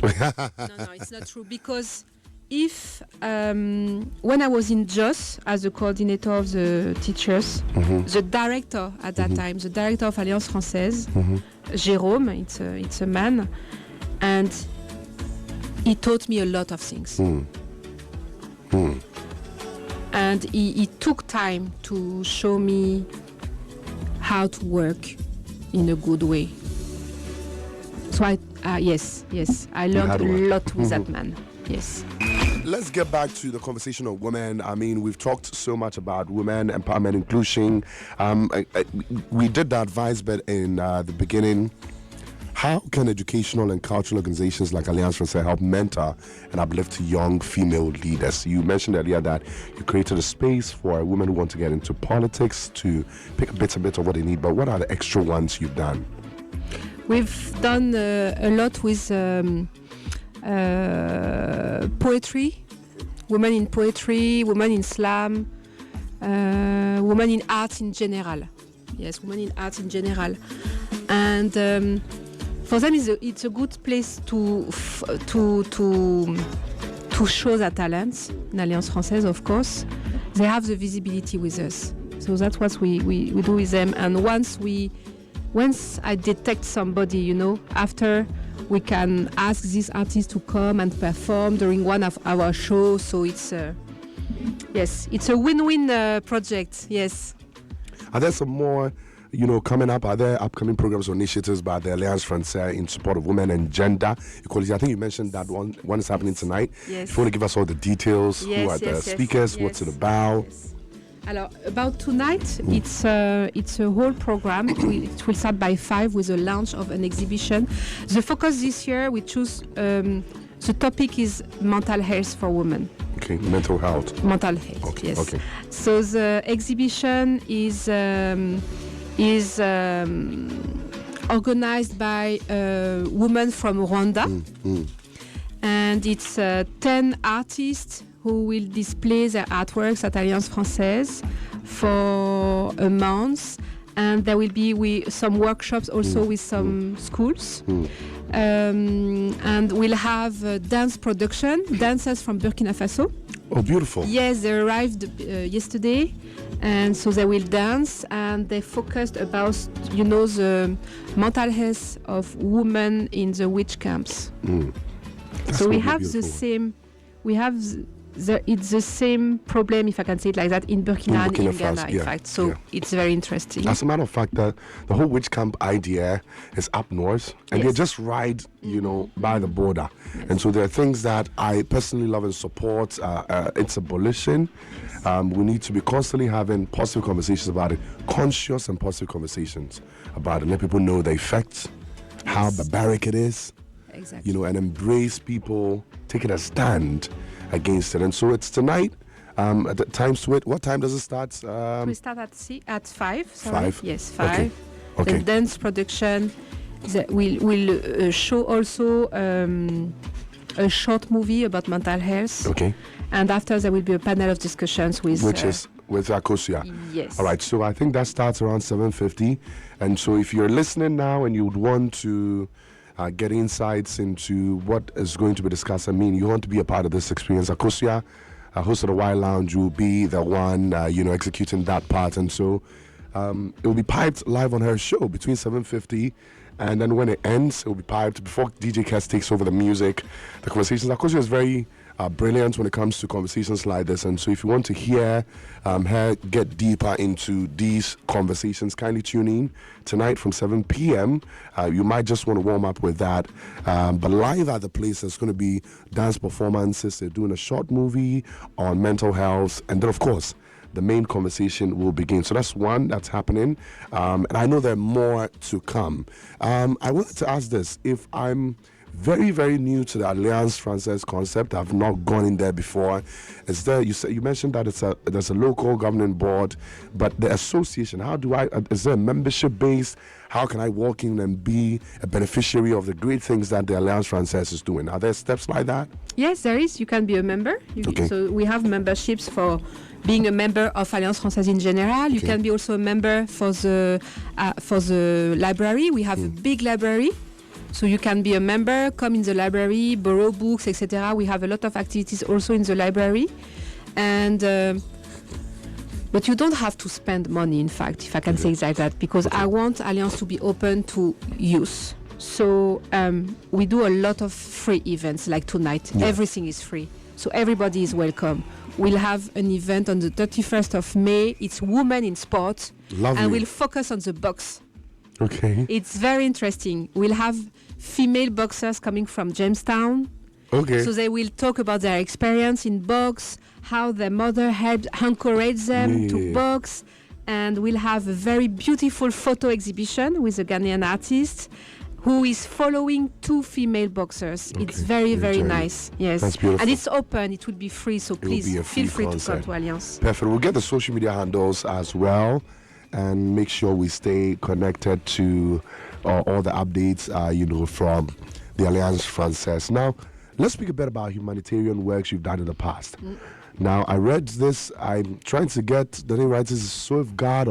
No, it's not true, because if when I was in Jos as the coordinator of the teachers, the director at that time, the director of Alliance Française, Jérôme, it's a man, and he taught me a lot of things. And he took time to show me how to work in a good way. So yes, I learned a lot with that man. Yes. let's get back to the conversation of women. I mean, we've talked so much about women empowerment, inclusion. We did the advice bit in the beginning. How can educational and cultural organizations like Alliance Française help mentor and uplift young female leaders? You mentioned earlier that you created a space for women who want to get into politics to pick a bit of what they need, but what are the extra ones you've done? We've done a lot with poetry, women in poetry, women in slam, women in art in general. Yes, women in art in general. And for them, it's a good place to show their talents. In Alliance Française, of course, they have the visibility with us. So that's what we do with them. And once I detect somebody, after we can ask this artist to come and perform during one of our shows. So it's it's a win-win project. Yes. Are there some more? Coming up, are there upcoming programs or initiatives by the Alliance Française in support of women and gender equality? I think you mentioned that one is happening tonight. Yes. If you want to give us all the details, who are the speakers, what's it about? Yes. About tonight, it's a whole program. It will start by 5 with the launch of an exhibition. The focus this year, we choose, the topic is mental health for women. Okay, mental health. Mental health, okay, yes. Okay. So the exhibition is organized by a woman from Rwanda, and it's 10 artists who will display their artworks at Alliance Française for a month, and there will be some workshops also with some schools. And we'll have dance production, dancers from Burkina Faso. Oh, beautiful. Yes, they arrived yesterday, and so they will dance, and they focused about, the mental health of women in the witch camps. So we have the same, it's the same problem, if I can say it like that, in Burkina and in Ghana, in fact. So it's very interesting. As a matter of fact, the whole witch camp idea is up north, and they just ride, by the border. Yes. And so there are things that I personally love and support. Its abolition. We need to be constantly having positive conversations about it, conscious and positive conversations about it. Let people know the effects, how barbaric it is. Exactly. And embrace people, taking a stand against it. And so it's tonight. At the time switch. What time does it start? We start at 5. Sorry. 5. Yes, 5. Okay. The dance production. We'll show also a short movie about mental health. Okay. And after there will be a panel of discussions with Akosia. Yes. All right. So I think that starts around 7:50. And so if you're listening now and you would want to get insights into what is going to be discussed, you want to be a part of this experience, Akosia, host of the Wild Lounge, will be the one, executing that part. And so it will be piped live on her show between 7:50, and then when it ends, it will be piped before DJ Cass takes over the music. The conversations, Akosia is very brilliant when it comes to conversations like this. And so if you want to hear her get deeper into these conversations, kindly tune in tonight from 7 p.m. You might just want to warm up with that. But live at the place, there's going to be dance performances. They're doing a short movie on mental health. And then, of course, the main conversation will begin. So that's one that's happening. And I know there are more to come. I wanted to ask this. If I'm very, very new to the Alliance Française concept, I've not gone in there before. Is there? You mentioned that there's a local governing board, but the association. How do I? Is there a membership base? How can I walk in and be a beneficiary of the great things that the Alliance Française is doing? Are there steps like that? Yes, there is. You can be a member. Okay. So we have memberships for being a member of Alliance Française in general. You can be also a member for the library. We have a big library. So you can be a member, come in the library, borrow books, etc. We have a lot of activities also in the library. And but you don't have to spend money, in fact, if I can say it like that, because I want Alliance to be open to youth. So we do a lot of free events like tonight. Yeah. Everything is free. So everybody is welcome. We'll have an event on the 31st of May. It's Women in Sport. Lovely. And we'll focus on the box. Okay. It's very interesting. We'll have female boxers coming from Jamestown, Okay. So they will talk about their experience in box, how their mother helped encourage them to box, and we'll have a very beautiful photo exhibition with a Ghanaian artist who is following 2 female boxers. Okay. It's very, very nice. Yes. That's beautiful. And it's open. It will be free, so please feel free to come to Alliance. Perfect. We'll get the social media handles as well and make sure we stay connected to all the updates, from the Alliance Française. Now, let's speak a bit about humanitarian works you've done in the past. Now, I read this. I'm trying to get the name right. This is Safeguard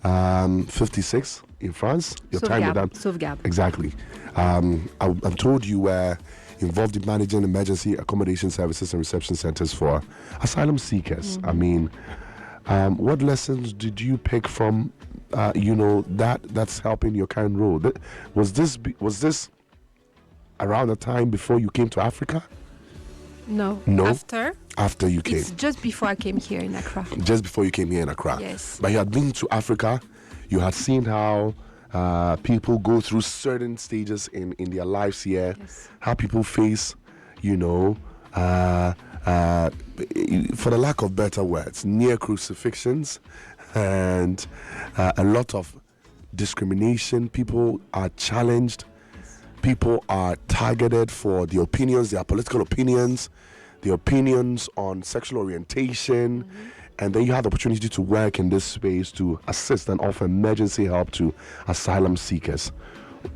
56 in France. Your time with them. Sauvegarde. Exactly. I'm told you were involved in managing emergency accommodation services and reception centers for asylum seekers. I mean, what lessons did you pick from, that's helping your current role? Was this around the time before you came to Africa? No. After you came. It's just before I came here in Accra. Just before you came here in Accra. Yes. But you had been to Africa. You had seen how people go through certain stages in their lives here. Yes. How people face, for the lack of better words, near crucifixions and a lot of discrimination. People are challenged. People are targeted for their opinions, their political opinions, their opinions on sexual orientation. And then you have the opportunity to work in this space to assist and offer emergency help to asylum seekers.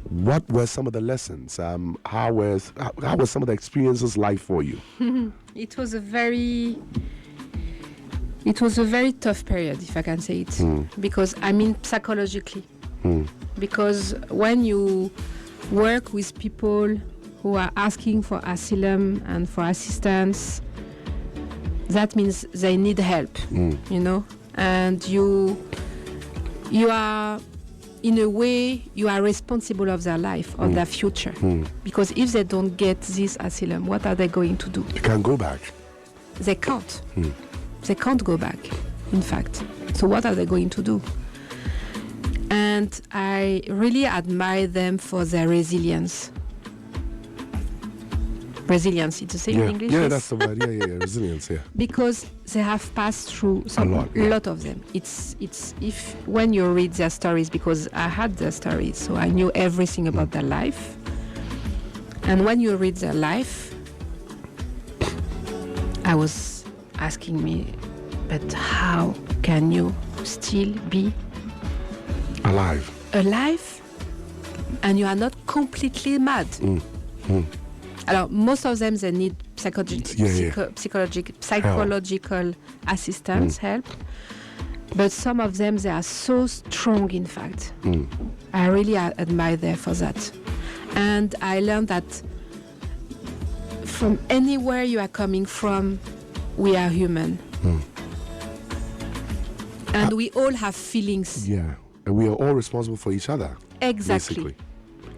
What were some of the lessons? How were some of the experiences like for you? It was a very tough period, if I can say it, because psychologically, because when you work with people who are asking for asylum and for assistance, that means they need help, and you are, in a way, you are responsible of their life, of their future, because if they don't get this asylum, what are they going to do? They can't go back. They can't. They can't go back, in fact. So what are they going to do? And I really admire them for their resilience. Resilience, it's the same in English? Yeah, that's the word. Yeah, resilience, yeah. Because they have passed through a lot of them. It's if when you read their stories, because I had their stories, so I knew everything about their life. And when you read their life, I was asking me, but how can you still be alive and you are not completely mad? Most of them, they need psychological assistance, help. But some of them, they are so strong, in fact. I really admire them for that. And I learned that from anywhere you are coming from, we are human. And we all have feelings. Yeah, and we are all responsible for each other. Exactly. Basically.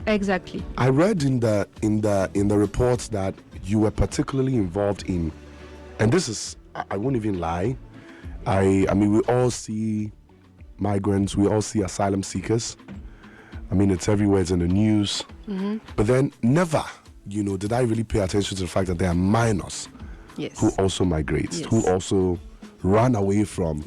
Exactly. I read in the reports that you were particularly involved in, and this is, I won't even lie. I mean, we all see migrants, we all see asylum seekers. I mean, it's everywhere, it's in the news. But then never, did I really pay attention to the fact that there are minors who also migrate, who also run away from.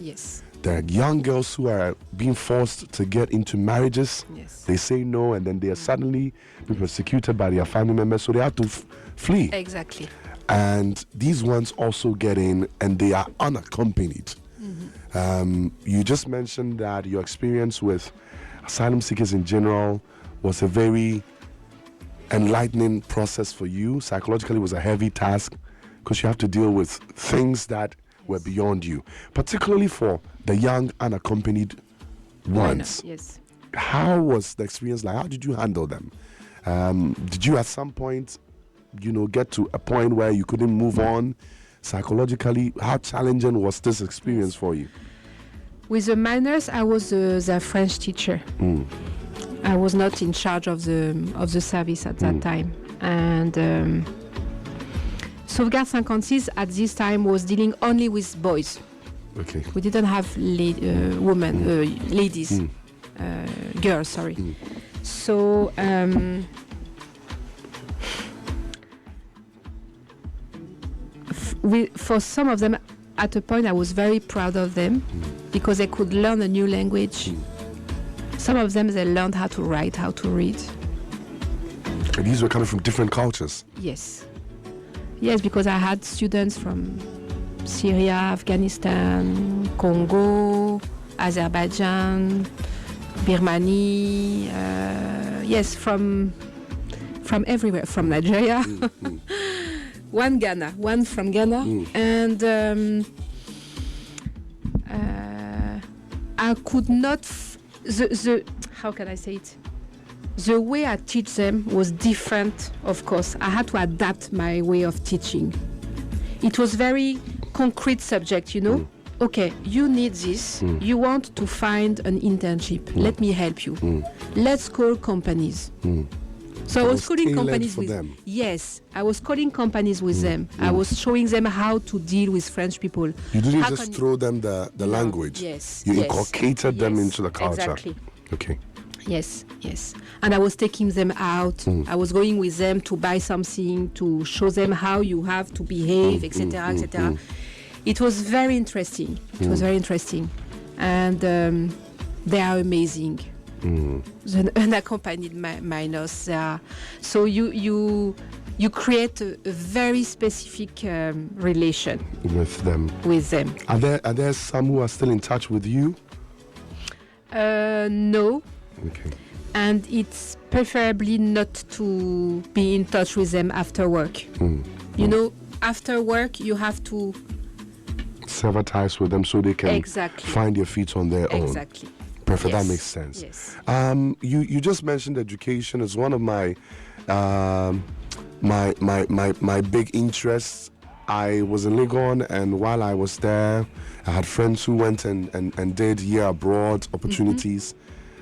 There are young girls who are being forced to get into marriages. They say no, and then they are suddenly being persecuted by their family members, so they have to flee. Exactly. And these ones also get in, and they are unaccompanied. You just mentioned that your experience with asylum seekers in general was a very enlightening process for you. Psychologically, it was a heavy task because you have to deal with things that were beyond you, particularly for the young unaccompanied ones. Yes. How was the experience like? How did you handle them? Did you at some point, get to a point where you couldn't move on psychologically? How challenging was this experience for you? With the minors, I was the French teacher. I was not in charge of the service at that time, and Sauvegarde 56 at this time was dealing only with boys. Okay. We didn't have ladies, girls. Sorry. So for some of them, at a point, I was very proud of them because they could learn a new language. Some of them, they learned how to write, how to read. And these were coming from different cultures. Yes. Yes, because I had students from Syria, Afghanistan, Congo, Azerbaijan, Birmanie. Yes, from everywhere, from Nigeria. One from Ghana, and I could not. How can I say it? The way I teach them was different. Of course, I had to adapt my way of teaching. It was very concrete subject, you know. Okay, you need this. You want to find an internship. Let me help you. Let's call companies. So I was calling companies with them. Yes, I was calling companies with them. I was showing them how to deal with French people. You didn't just throw them the language. Yes. You inculcated them into the culture. Exactly. Okay. Yes. And I was taking them out. I was going with them to buy something, to show them how you have to behave, etc., etc. It was very interesting. And they are amazing. The unaccompanied minors. So you create a very specific relation with them. Are there some who are still in touch with you? No. Okay. And it's preferably not to be in touch with them after work. You know, after work you have to sever ties with them so they can find their feet on their own. Exactly. Perfect. That makes sense. Yes. You just mentioned education as one of my my big interests. I was in Legon, and while I was there, I had friends who went and did year abroad opportunities.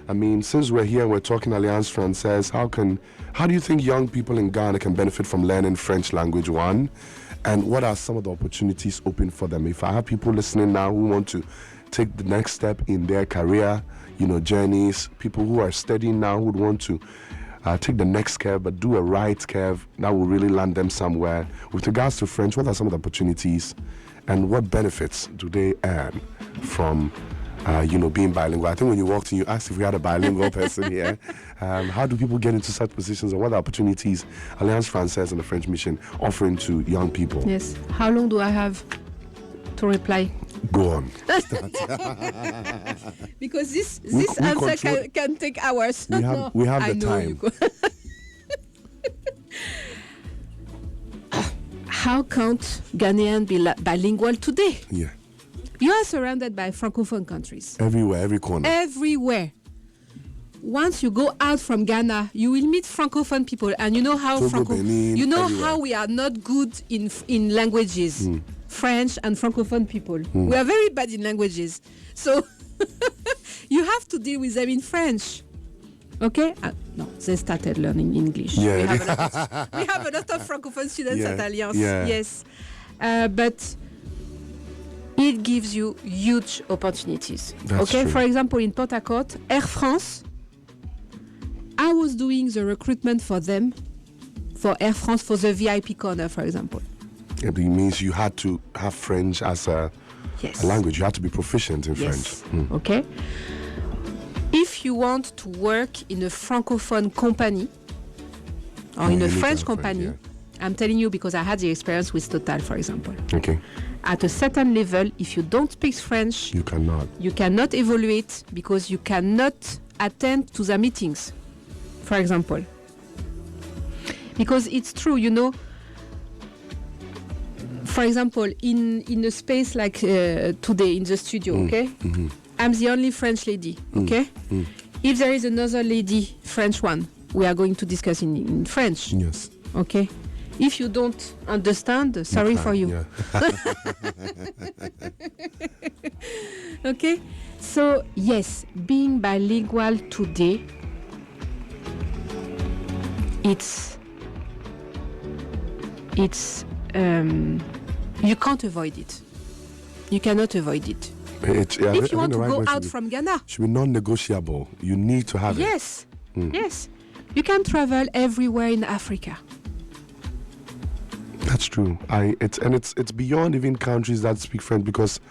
I mean, since we're here, we're talking Alliance Française. How do you think young people in Ghana can benefit from learning French language, one? And what are some of the opportunities open for them? If I have people listening now who want to take the next step in their career, journeys, people who are studying now who would want to take the next curve, but do a right curve that will really land them somewhere. With regards to French, what are some of the opportunities and what benefits do they earn from being bilingual? I think when you walked in, you asked if we had a bilingual person here. How do people get into such positions, and what are opportunities Alliance Française and the French Mission offering to young people? Yes. How long do I have to reply? Go on. Because this answer can take hours. We have the time. How can't Ghanaian be bilingual today? Yeah. You are surrounded by francophone countries. Everywhere, every corner. Everywhere. Once you go out from Ghana, you will meet francophone people, and you know how how we are not good in languages. French and francophone people. We are very bad in languages. So you have to deal with them in French. Okay? No, they started learning English. Yeah. We have a lot of francophone students at Alliance. Yeah. Yes. But it gives you huge opportunities. That's true. For example, in Port Harcourt, Air France, I was doing the recruitment for them, for Air France, for the VIP corner, for example. It means you had to have French as a language. You had to be proficient in French. Okay. If you want to work in a francophone company or in a French company, I'm telling you because I had the experience with Total, for example. Okay. At a certain level, if you don't speak French, you cannot evaluate because you cannot attend to the meetings, for example. Because it's true, for example, in a space like today in the studio, okay? I'm the only French lady, okay? If there is another lady, French one, we are going to discuss in French. Yes. Okay? If you don't understand, sorry for you. Yeah. Okay? So, yes, being bilingual today, it's you can't avoid it. You cannot avoid it. If you want to go out from Ghana, it should be non-negotiable. You need to have it. Yes. Yes. You can travel everywhere in Africa. That's true. It's beyond even countries that speak French because,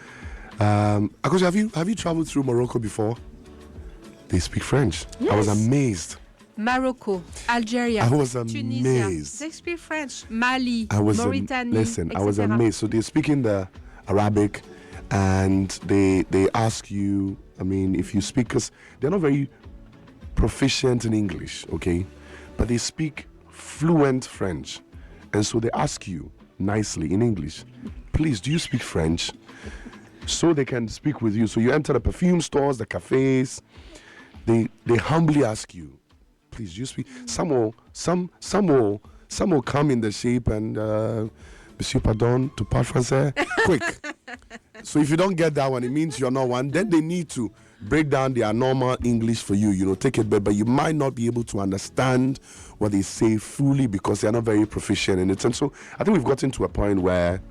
Akosia, have you traveled through Morocco before? They speak French. Yes. I was amazed. Morocco, Algeria, I was Tunisia, amazed. they speak French. Mali, I was Mauritania, I was amazed. So they speak in the Arabic, and they ask you. I mean, if you speak, because they're not very proficient in English, okay, but they speak fluent French, and so they ask you nicely in English, please, do you speak French? So they can speak with you. So you enter the perfume stores, the cafes. They humbly ask you, please, do you speak? Some will come in the shape and Monsieur Pardon, tu parles français? Quick. So if you don't get that one, it means you're not one. Then they need to break down their normal English for you, take it, but you might not be able to understand what they say fully because they're not very proficient in it. And so I think we've gotten to a point where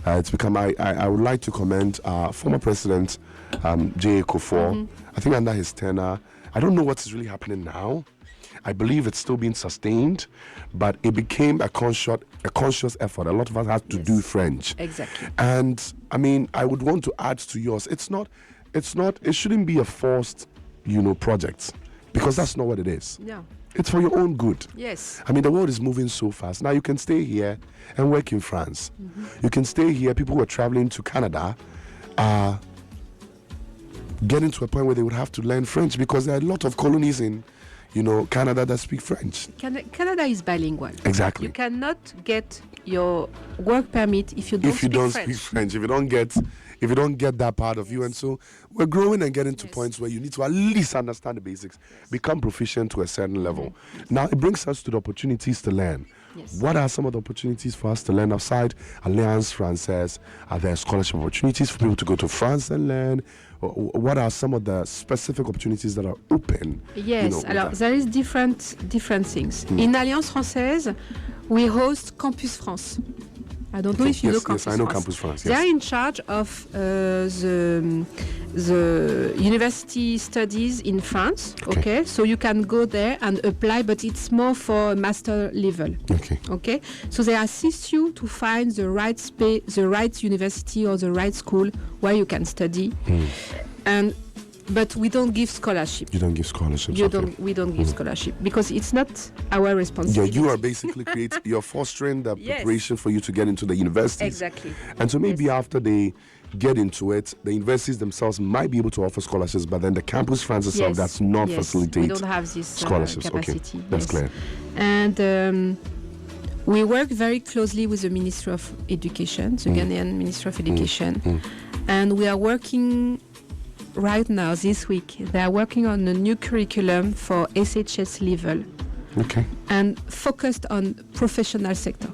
it's become, I would like to commend former President J. Kufuor. I think under his tenure, I don't know what's really happening now. I believe it's still being sustained, but it became a conscious effort. A lot of us had to do French. Exactly. And I mean, I would want to add to yours. It shouldn't be a forced, project, because that's not what it is. Yeah. It's for your own good. Yes. I mean, the world is moving so fast. Now you can stay here and work in France. You can stay here. People who are traveling to Canada are getting to a point where they would have to learn French because there are a lot of colonies in Canada that speak French. Canada is bilingual. Exactly. You cannot get your work permit if you don't speak French. If you don't get that part of you. And so we're growing and getting to points where you need to at least understand the basics, become proficient to a certain level. Now it brings us to the opportunities to learn. Yes. What are some of the opportunities for us to learn outside Alliance Française? Are there scholarship opportunities for people to go to France and learn? What are some of the specific opportunities that are open? Yes, there is different things. In Alliance Française, we host Campus France. I don't know if you know Campus France. Yes, I know Campus France. They are in charge of the university studies in France. Okay, so you can go there and apply, but it's more for master level. Okay, so they assist you to find the right the right university or the right school where you can study, but we don't give scholarship. You don't give scholarships. We don't give scholarship because it's not our responsibility. Yeah, you are basically you're fostering the preparation for you to get into the universities. Exactly. And so maybe after they get into it, the universities themselves might be able to offer scholarships, but then the Campus France itself does not facilitate we don't have this scholarships. Capacity. Okay, that's clear. And we work very closely with the Ministry of Education, the Ghanaian Ministry of Education, and we are working. Right now, this week, they are working on a new curriculum for SHS level. Okay. And focused on professional sector.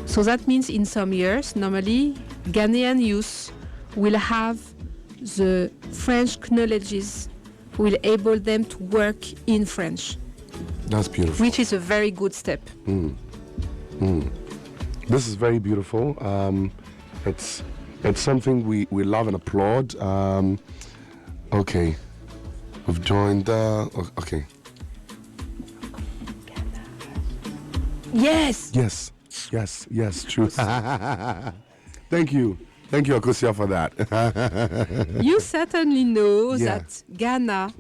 So that means in some years, normally, Ghanaian youth will have the French knowledges, will enable them to work in French. That's beautiful. Which is a very good step. This is very beautiful. It's something we love and applaud. Okay. We've joined. Okay. Yes. Yes. True. Thank you, Akosia, for that. You certainly know that Ghana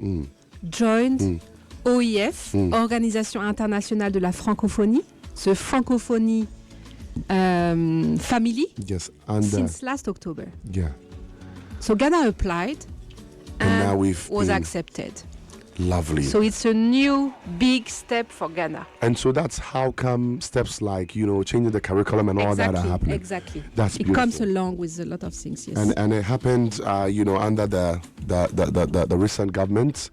joined OIF, Organisation Internationale de la Francophonie, the Francophonie family. Yes, since last October. Yeah. So Ghana applied, and now was accepted. Lovely. So it's a new big step for Ghana. And so that's how come steps like changing the curriculum and all that are happening. Exactly. That's beautiful. It comes along with a lot of things. Yes. And it happened under the recent government.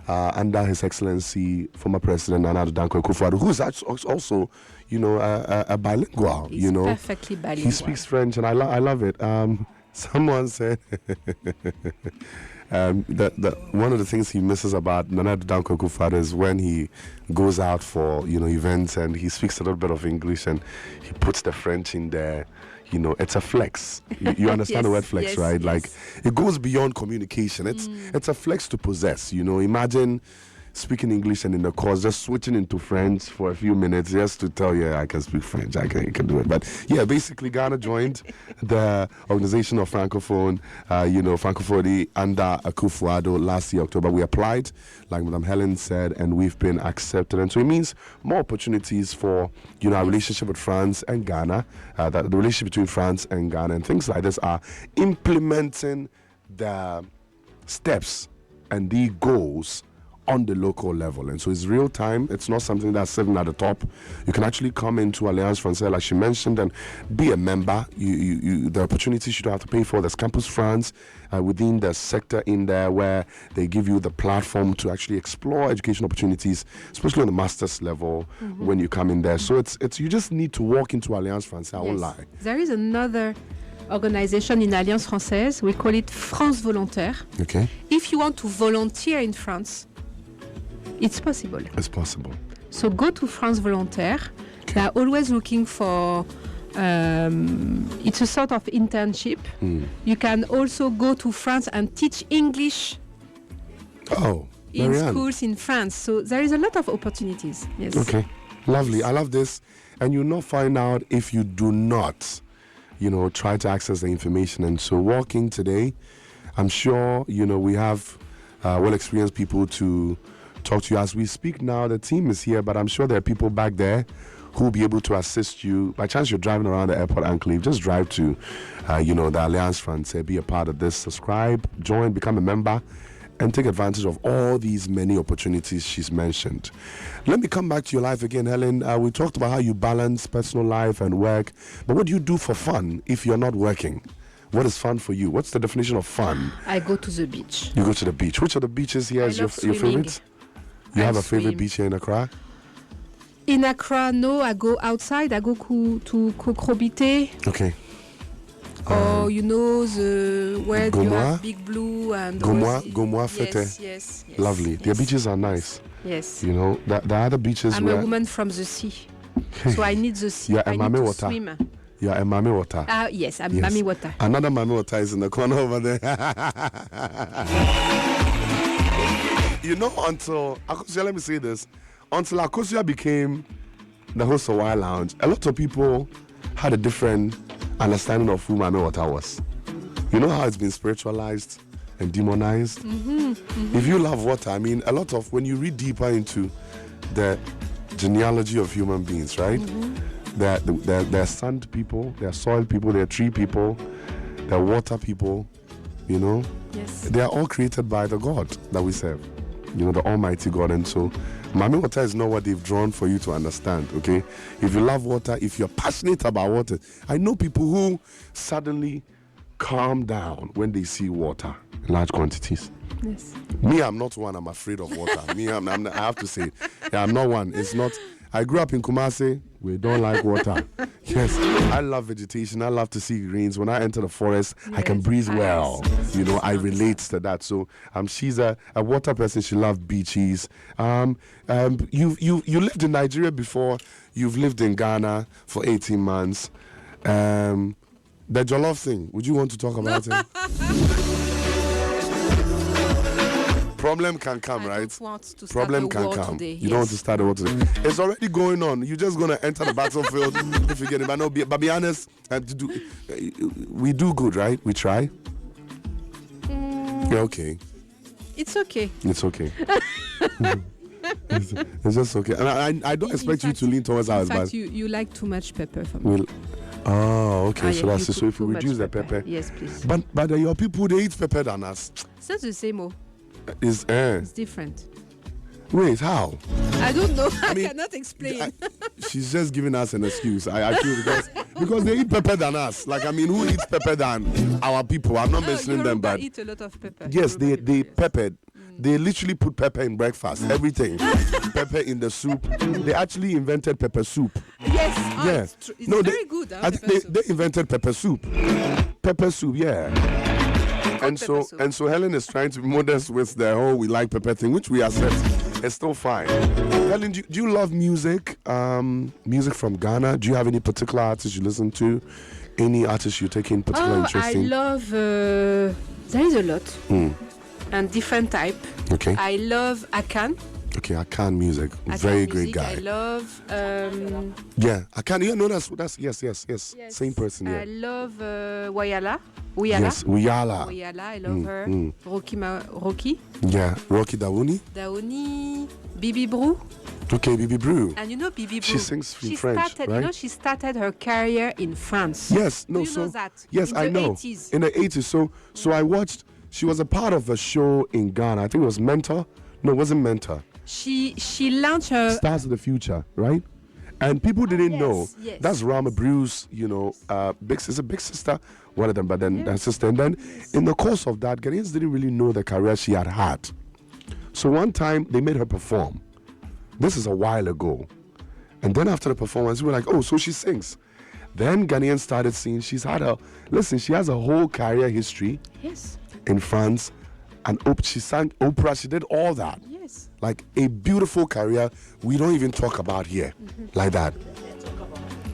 Under His Excellency, former President Nana Dankwa Akufo-Addo, who's also, a bilingual. He's perfectly bilingual. He speaks French, and I love it. Someone said that one of the things he misses about Nana Dankwa Akufo-Addo is when he goes out for events and he speaks a little bit of English and he puts the French in there. It's a flex. You understand the word flex, right? Like it goes beyond communication. It's a flex to possess. Imagine speaking English and in the course just switching into French for a few minutes just to tell you I can speak French, I can do it. But yeah, basically Ghana joined the Organization of Francophone, Francophonie under Akufo-Addo last year, October. We applied, like Madam Helen said, and we've been accepted. And so it means more opportunities for, our relationship with France and Ghana, the relationship between France and Ghana, and things like this are implementing the steps and the goals on the local level. And so it's real time. It's not something that's sitting at the top. You can actually come into Alliance Française, like she mentioned, and be a member. The opportunities you don't have to pay for. There's Campus France within the sector in there where they give you the platform to actually explore education opportunities, especially on the master's level when you come in there. So it's you just need to walk into Alliance Française. I won't lie. There is another organization in Alliance Française. We call it France Volontaire. Okay. If you want to volunteer in France, it's possible. It's possible. So go to France Volontaire. Okay. They are always looking for, it's a sort of internship. You can also go to France and teach English in schools in France. So there is a lot of opportunities. Yes. Okay. Lovely. I love this. And you'll not find out if you do not, try to access the information. And so walking today, I'm sure, we have well-experienced people to talk to you as we speak now. The team is here, but I'm sure there are people back there who will be able to assist you. By chance you're driving around the airport enclave, just drive to, the Alliance Française, be a part of this, subscribe, join, become a member, and take advantage of all these many opportunities she's mentioned. Let me come back to your life again, Helen. We talked about how you balance personal life and work, but what do you do for fun if you're not working? What is fun for you? What's the definition of fun? I go to the beach. You go to the beach. Which of the beaches here is your favorite? You have a favorite beach here in Accra? In Accra, no. I go outside. I go to Kokrobite. Okay. Or where you have Big Blue and Gomoa Fete. Yes. Lovely. Their beaches are nice. Yes. The other beaches I'm a woman from the sea, so I need the sea. You're I need to swim. You're a Mami Water. Yes, I'm Mami Water. Another Mami Water is in the corner over there. Until Akosia, let me say this. Until Akosia became the host of Wild Lounge, a lot of people had a different understanding of who Mami Water was. You know how it's been spiritualized and demonized? If you love water, a lot of, when you read deeper into the genealogy of human beings, right? They're sand people, they're soil people, they're tree people, they're water people, Yes. They are all created by the God that we serve, the Almighty God. And so, Mami Water is not what they've drawn for you to understand, okay? If you love water, if you're passionate about water, I know people who suddenly calm down when they see water in large quantities. Yes. Me, I'm not one. I'm afraid of water. I have to say, I'm not one. It's not. I grew up in Kumasi. We don't like water. Yes, I love vegetation. I love to see greens. When I enter the forest, I can breathe well. I relate to that. So she's a water person. She loves beaches. You lived in Nigeria before. You've lived in Ghana for 18 months. The jollof thing. Would you want to talk about it? Problem can come, right? Problem can come. Today, you don't want to start the war today. It's already going on. You're just going to enter the battlefield if you get it. But be honest, we do good, right? We try. Yeah, okay. It's okay. It's okay. It's just okay. And I don't expect you to lean towards ours. In fact, you like too much pepper for me. Okay. So that's so if we reduce the pepper. Yes, please. But your people, they eat pepper than us. It's not the same. It's different. Wait, how? I don't know. I cannot explain. She's just giving us an excuse. I feel because they eat pepper than us. Who eats pepper than our people? I'm not mentioning them, but eat a lot of pepper. Yes, they peppered. They literally put pepper in breakfast. Everything. Pepper in the soup. They actually invented pepper soup. Yes. It's very good. I think they invented pepper soup. Pepper soup, yeah. And so Helen is trying to be modest with the whole we like pepper thing, which we accept. It's still fine. Helen, do you love music? Music from Ghana? Do you have any particular artists you listen to? Any artists you take in particular interest in? I love, there is a lot. And different type. Okay. I love Akan. Okay, Akan music. Akan Very music, great guy. I love. Yeah, Akan. Yeah, no, that's yes. Same person. Yeah. I love Uyala. Yes, Uyala. I love her. Rocky. Yeah, Rocky Daouni. Bibi Brou. Okay, Bibi Brew. And you know Bibi Brou. She sings in French, started, right? You know, she started her career in France. Yes, no, Do you know that? Yes, in I the know. 80s. In the 80s. So I watched. She was a part of a show in Ghana. I think it was Mentor. No, it wasn't Mentor. She launched her Stars of the Future, right? And people didn't know that's Rama Brew's, big sister, one of them, but then her sister. And then in the course of that, Ghanaians didn't really know the career she had. So one time they made her perform. This is a while ago. And then after the performance, we were like, oh, so she sings. Then Ghanaians started seeing she has a whole career history in France. And she sang opera, she did all that. Yes. Like a beautiful career we don't even talk about here. Like that.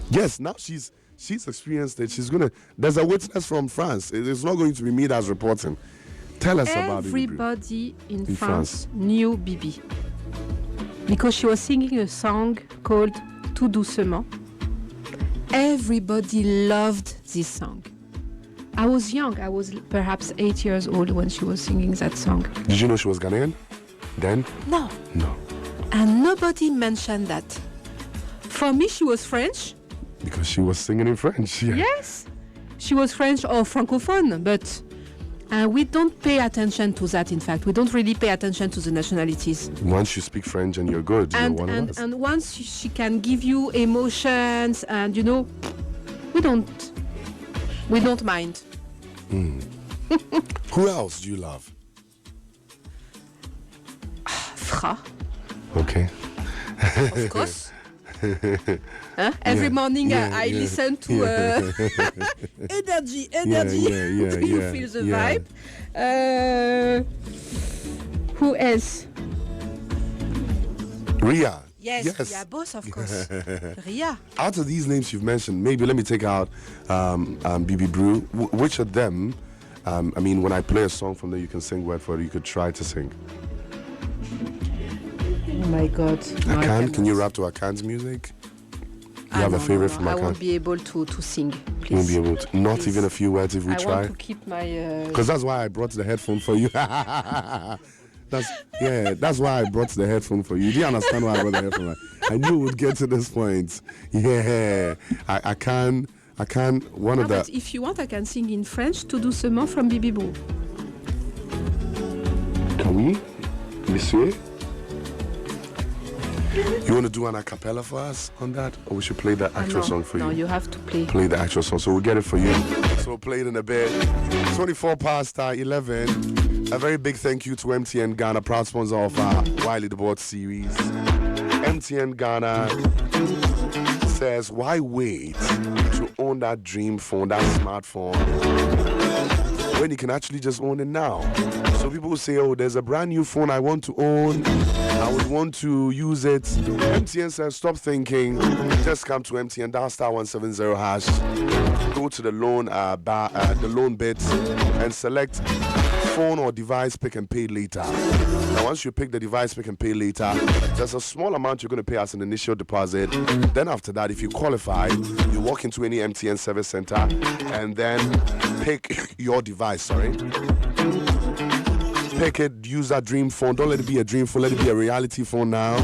Yes, now she's experienced it. There's a witness from France. It's not going to be me that's reporting. Tell us about it. Everybody in France knew Bibi. Because she was singing a song called Tout doucement. Everybody loved this song. I was young. I was perhaps 8 years old when she was singing that song. Did you know she was Ghanaian then? No. No. And nobody mentioned that. For me, she was French. Because she was singing in French. Yeah. Yes. She was French or Francophone, but we don't pay attention to that, in fact. We don't really pay attention to the nationalities. Once you speak French and you're good, you're one of us. And once she can give you emotions and, we don't mind. Who else do you love? Fra. Okay. Of course. Every morning I listen to energy. You feel the vibe. Who else? Ria. Yes. Ria Boss, of course. Ria. Out of these names you've mentioned, maybe let me take out Bibi Brew. Which of them, when I play a song from there, you can sing word for it, you could try to sing. Oh my God. No, can you rap to Akan's music? You have a favorite from Akan? I won't be able to sing. Please. You won't be able to? Not even a few words if we try? I want to keep my... Because that's why I brought the headphone for you. That's why I brought the headphone for you. Do you understand why I brought the headphone? I knew we'd get to this point. Yeah, I can. But if you want, I can sing in French, Tout doucement from Bibi Brou. Can we, monsieur? You want to do an a cappella for us on that, or we should play the actual song for you? No, you have to play the actual song. So we'll get it for you. So we'll play it in a bit. 11:24. A very big thank you to MTN Ghana, proud sponsor of our Wiley the Board series. MTN Ghana says, why wait to own that dream phone, that smartphone, when you can actually just own it now? So people will say, oh, there's a brand new phone I want to own. I would want to use it. MTN says, stop thinking. Just come to MTN, dial *170#. Go to the loan bit and select phone or device pick and pay later. Now, once you pick the device pick and pay later, there's a small amount you're going to pay as an initial deposit. Then after that, if you qualify, you walk into any MTN service center and then pick your device, Pick it, use that dream phone. Don't let it be a dream phone, let it be a reality phone now.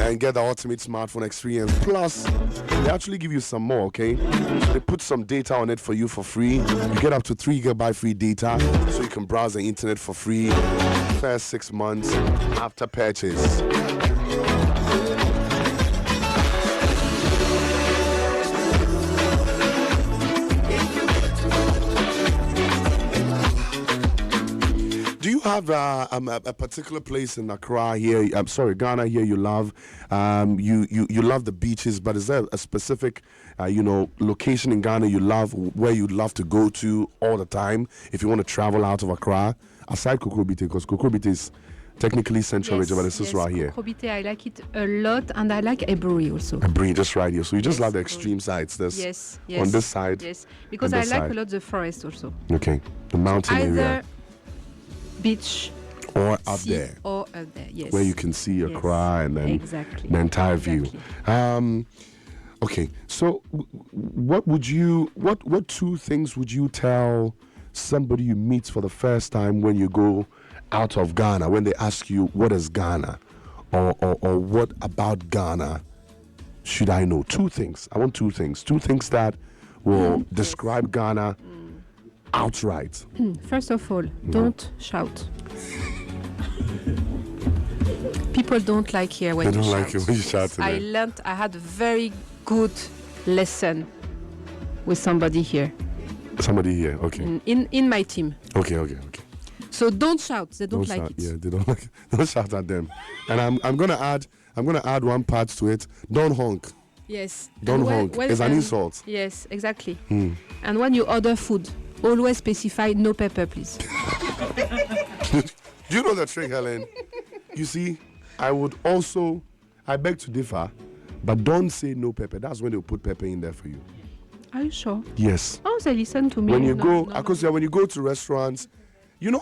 And get the ultimate smartphone experience. Plus, they actually give you some more, okay? So they put some data on it for you for free. You get up to 3 GB free data, so you can browse the internet for free first 6 months after purchase. Do you have a particular place in Accra here? I'm sorry, Ghana here. You love, you love the beaches, but is there a specific, location in Ghana you love, where you'd love to go to all the time if you want to travel out of Accra, aside Kokrobite, because Kokrobite is technically central region, but it's just right here. Kokrobite, I like it a lot, and I like Eburi also. Eburi, just right here. So you just love the extreme sides. Yes. On this side. Yes, because I like a lot the forest also. Okay, the mountain area. Beach or up there or there, yes. Where you can see Accra and then exactly. the entire view. Okay, so what two things would you tell somebody you meet for the first time when you go out of Ghana, when they ask you, what is Ghana? Or what about Ghana should I know? Two things. I want two things. Two things that will describe Ghana outright. First of all, don't shout. People don't like here when you shout. They don't like it when you shout. I had a very good lesson with somebody here. Somebody here, okay. In my team. Okay. So don't shout. They don't like it. Yeah, they don't like it. Don't shout at them. And I'm gonna add one part to it. Don't honk. Yes. Don't honk. It's an insult. Yes, exactly. And when you order food, always specify no pepper, please. Do you know the trick, Helen? You see, I beg to differ, but don't say no pepper. That's when they'll put pepper in there for you. Are you sure? Yes. Oh, they listen to me. When you go, when you go to restaurants,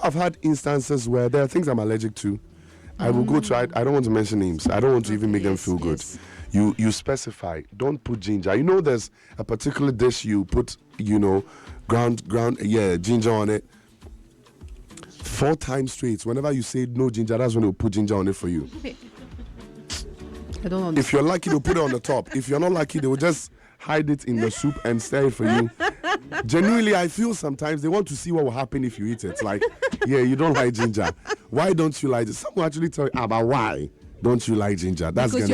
I've had instances where there are things I'm allergic to. I will go to, I don't want to mention names. I don't want to even make them feel good. You specify. Don't put ginger. There's a particular dish you put, ground, ginger on it. 4 times straight. Whenever you say no ginger, that's when they'll put ginger on it for you. I don't understand. If you're lucky, they'll put it on the top. If you're not lucky, they will just hide it in the soup and stir it for you. Genuinely, I feel sometimes they want to see what will happen if you eat it. Like, you don't like ginger. Why don't you like it? Someone actually tell you about why don't you like ginger. That's because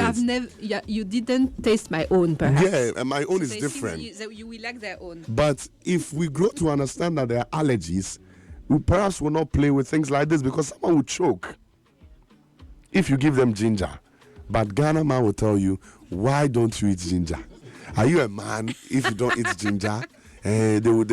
you didn't taste my own, perhaps. Yeah, and my own is different. You will like their own. But if we grow to understand that there are allergies, we perhaps will not play with things like this because someone will choke if you give them ginger. But Ghana man will tell you, why don't you eat ginger? Are you a man if you don't eat ginger?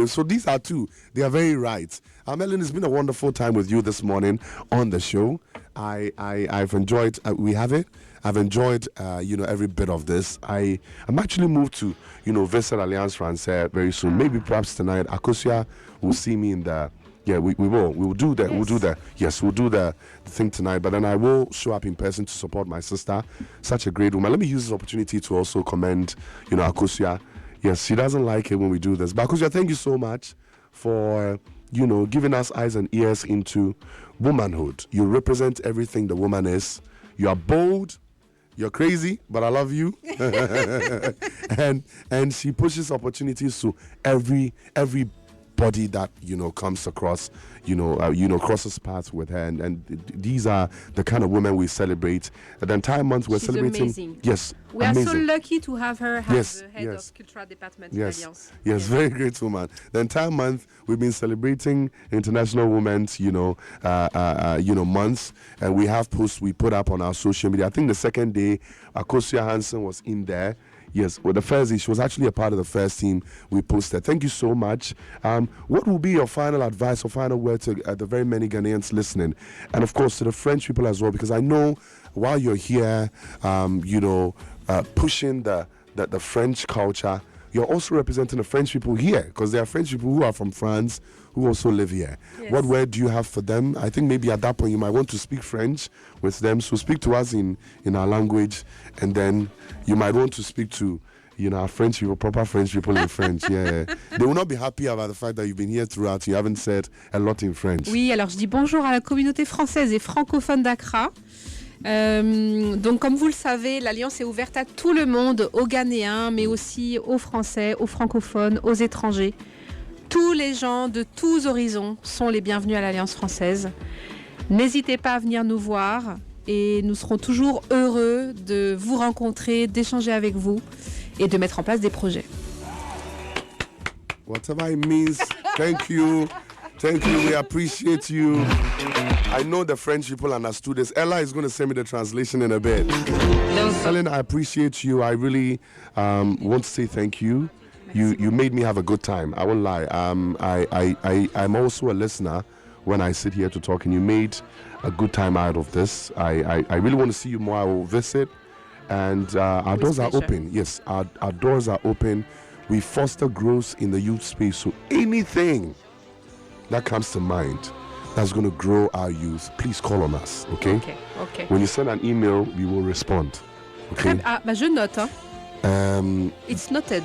So these are two. They are very right. Hélène, it's been a wonderful time with you this morning on the show. I've enjoyed. I've enjoyed. Every bit of this. I'm actually moved to visit Alliance Française very soon. Maybe perhaps tonight. Akosua will see me in the. Yeah, we will. We will do that. Yes. We'll do that. Yes, we'll do the thing tonight. But then I will show up in person to support my sister. Such a great woman. Let me use this opportunity to also commend, Akosua. Yes, she doesn't like it when we do this. But Akosua, thank you so much for, giving us eyes and ears into womanhood. You represent everything the woman is. You are bold. You're crazy, but I love you. and she pushes opportunities to every body that comes across crosses paths with her, and these are the kind of women we celebrate. The entire month we're celebrating. Amazing. Yes, we amazing. are so lucky to have her as the head of cultural department in Alliance. Yes, very great woman. The entire month we've been celebrating International Women's months, and we have posts we put up on our social media. I think the second day Akosua Hansen was in there. Yes, well, the first day, she was actually a part of the first team we posted. Thank you so much. What will be your final advice or final word to the very many Ghanaians listening? And, of course, to the French people as well, because I know while you're here, pushing the French culture, you're also representing the French people here, because there are French people who are from France who also live here. Yes. What word do you have for them? I think maybe at that point you might want to speak French with them, so speak to us in our language, and then you might want to speak to our French people, proper French people in French. Yeah, they will not be happy about the fact that you've been here throughout. You haven't said a lot in French. Oui, alors je dis bonjour à la communauté française et francophone d'Accra. Donc comme vous le savez, l'Alliance est ouverte à tout le monde, aux Ghanéens, mais aussi aux Français, aux francophones, aux étrangers. Tous les gens de tous horizons sont les bienvenus à l'Alliance française. N'hésitez pas à venir nous voir et nous serons toujours heureux de vous rencontrer, d'échanger avec vous et de mettre en place des projets. Whatever it means, thank you. Thank you. We appreciate you. I know the French people understood this. Ella is going to send me the translation in a bit. Hélène, I appreciate you. I really want to say thank you. You made me have a good time. I won't lie. I'm also a listener when I sit here to talk, and you made a good time out of this. I really want to see you more. I will visit, and our doors are open. Yes, our doors are open. We foster growth in the youth space. So anything that comes to mind, that's going to grow our youth, please call on us, okay? Okay. When you send an email, we will respond, okay? Je note, hein? It's noted.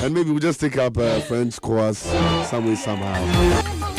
And maybe we'll just take up a French course some way, somehow.